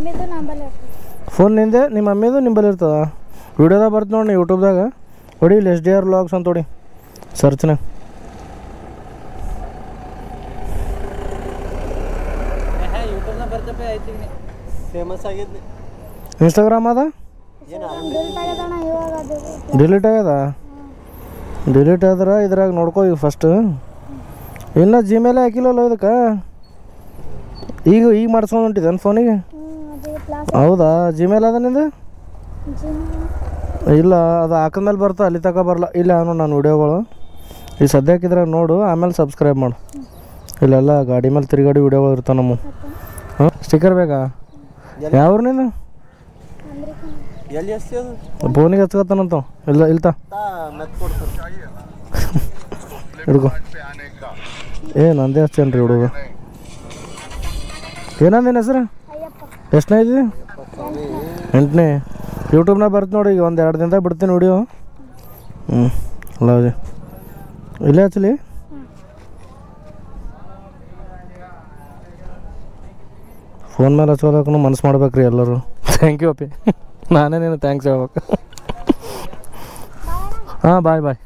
ಮಮ್ಮಿದು ನಂಬರ್ ಫೋನ್ ನಿಂದೆ ನಿಮ್ಮ ಮಮ್ಮಿದು ನಿಂಬಲ್ಲಿ ಇರ್ತದ ವಿಡಿಯೋದಾಗ ಬರ್ತು ನೋಡಿ ಯೂಟ್ಯೂಬ್ದಾಗ ಹೊಡಿ ಇಲ್ಲಿ SDR ವ್ಲಾಗ್ಸ್ ಅಂತ ಹೊಡಿ ಸರ್ಚ್ನಾಗ ಯೂಟ್ಯೂಬ್ನ ಬರ್ತಪ್ಪ ಐತಿ ಫೇಮಸ್ ಆಗಿದ್ನಿ ಇನ್ಸ್ಟಾಗ್ರಾಮ್ ಅದ ಡಿಲೀಟ್ ಆಗ್ಯದ ಡಿಲೀಟ್ ಆದ್ರೆ ಇದ್ರಾಗ ನೋಡ್ಕೋ ಈಗ ಫಸ್ಟ್ ಇನ್ನೂ ಜಿಮೇಲೆ ಹಾಕಿಲ್ಲಲ್ಲ ಇದಕ್ಕೆ ಈಗ ಮಾಡ್ಸ್ಕೊಂಡು ಹೊಂಟಿದೆ ನನ್ನ ಫೋನಿಗೆ ಹೌದಾ ಜಿಮೇಲ್ ಅದ ನಿಂದು ಇಲ್ಲ ಅದು ಹಾಕಿದ್ಮೇಲೆ ಬರ್ತಾ ಅಲ್ಲಿ ತನಕ ಬರಲ್ಲ ಇಲ್ಲ ಅವನು ನಾನು ವಿಡಿಯೋಗಳು ಈಗ ಸದ್ಯಕ್ಕಿದ್ರೆ ನೋಡು ಆಮೇಲೆ ಸಬ್ಸ್ಕ್ರೈಬ್ ಮಾಡು ಇಲ್ಲೆಲ್ಲ ಗಾಡಿ ಮೇಲೆ ತಿರುಗಾಡಿ ವಿಡಿಯೋಗಳು ಇರ್ತಾವೆ ನಮ್ಮ ಹಾಂ ಸ್ಟಿಕ್ಕರ್ ಬೇಕಾ ಯಾವ್ರು ನೀನು ಎಲ್ಲಿ ಎಸ್ತಿ ಅದು ಫೋನಿಗೆ ಹಚ್ಕೊತಾನಂತ ಇಲ್ಲ ಇಲ್ತಾ ಮೆತ್ ಕೊಡ್ತಾರೆ ಹಿಡ್ಕೊ ನಂದೇ ಹಚ್ಚೇನು ರೀ ಹುಡುಗ ಏನಂದೇನು ಹೆಸರು ಎಷ್ಟನೇ ಇದ್ದೀವಿ 8ನೇ ಯೂಟ್ಯೂಬ್ನಾಗ ಬರ್ತು ನೋಡಿ ಈಗ 1-2 ದಿನದಾಗ ಬಿಡ್ತೀನಿ ವಿಡಿಯೋ ಅಲ್ಲ ಇಲ್ಲೇ ಹಚ್ಚಲಿ ಫೋನ್ ಮೇಲೆ ಹಚ್ಕೋದಕ್ಕೂ ಮನ್ಸು ಮಾಡ್ಬೇಕ್ರಿ ಎಲ್ಲರೂ ಥ್ಯಾಂಕ್ ಯು ಅಪ್ಪಿ ನಾನೇ ನೀನು ಥ್ಯಾಂಕ್ಸ್ ಹೇಳ್ಬೇಕು ಹಾಂ ಬಾಯ್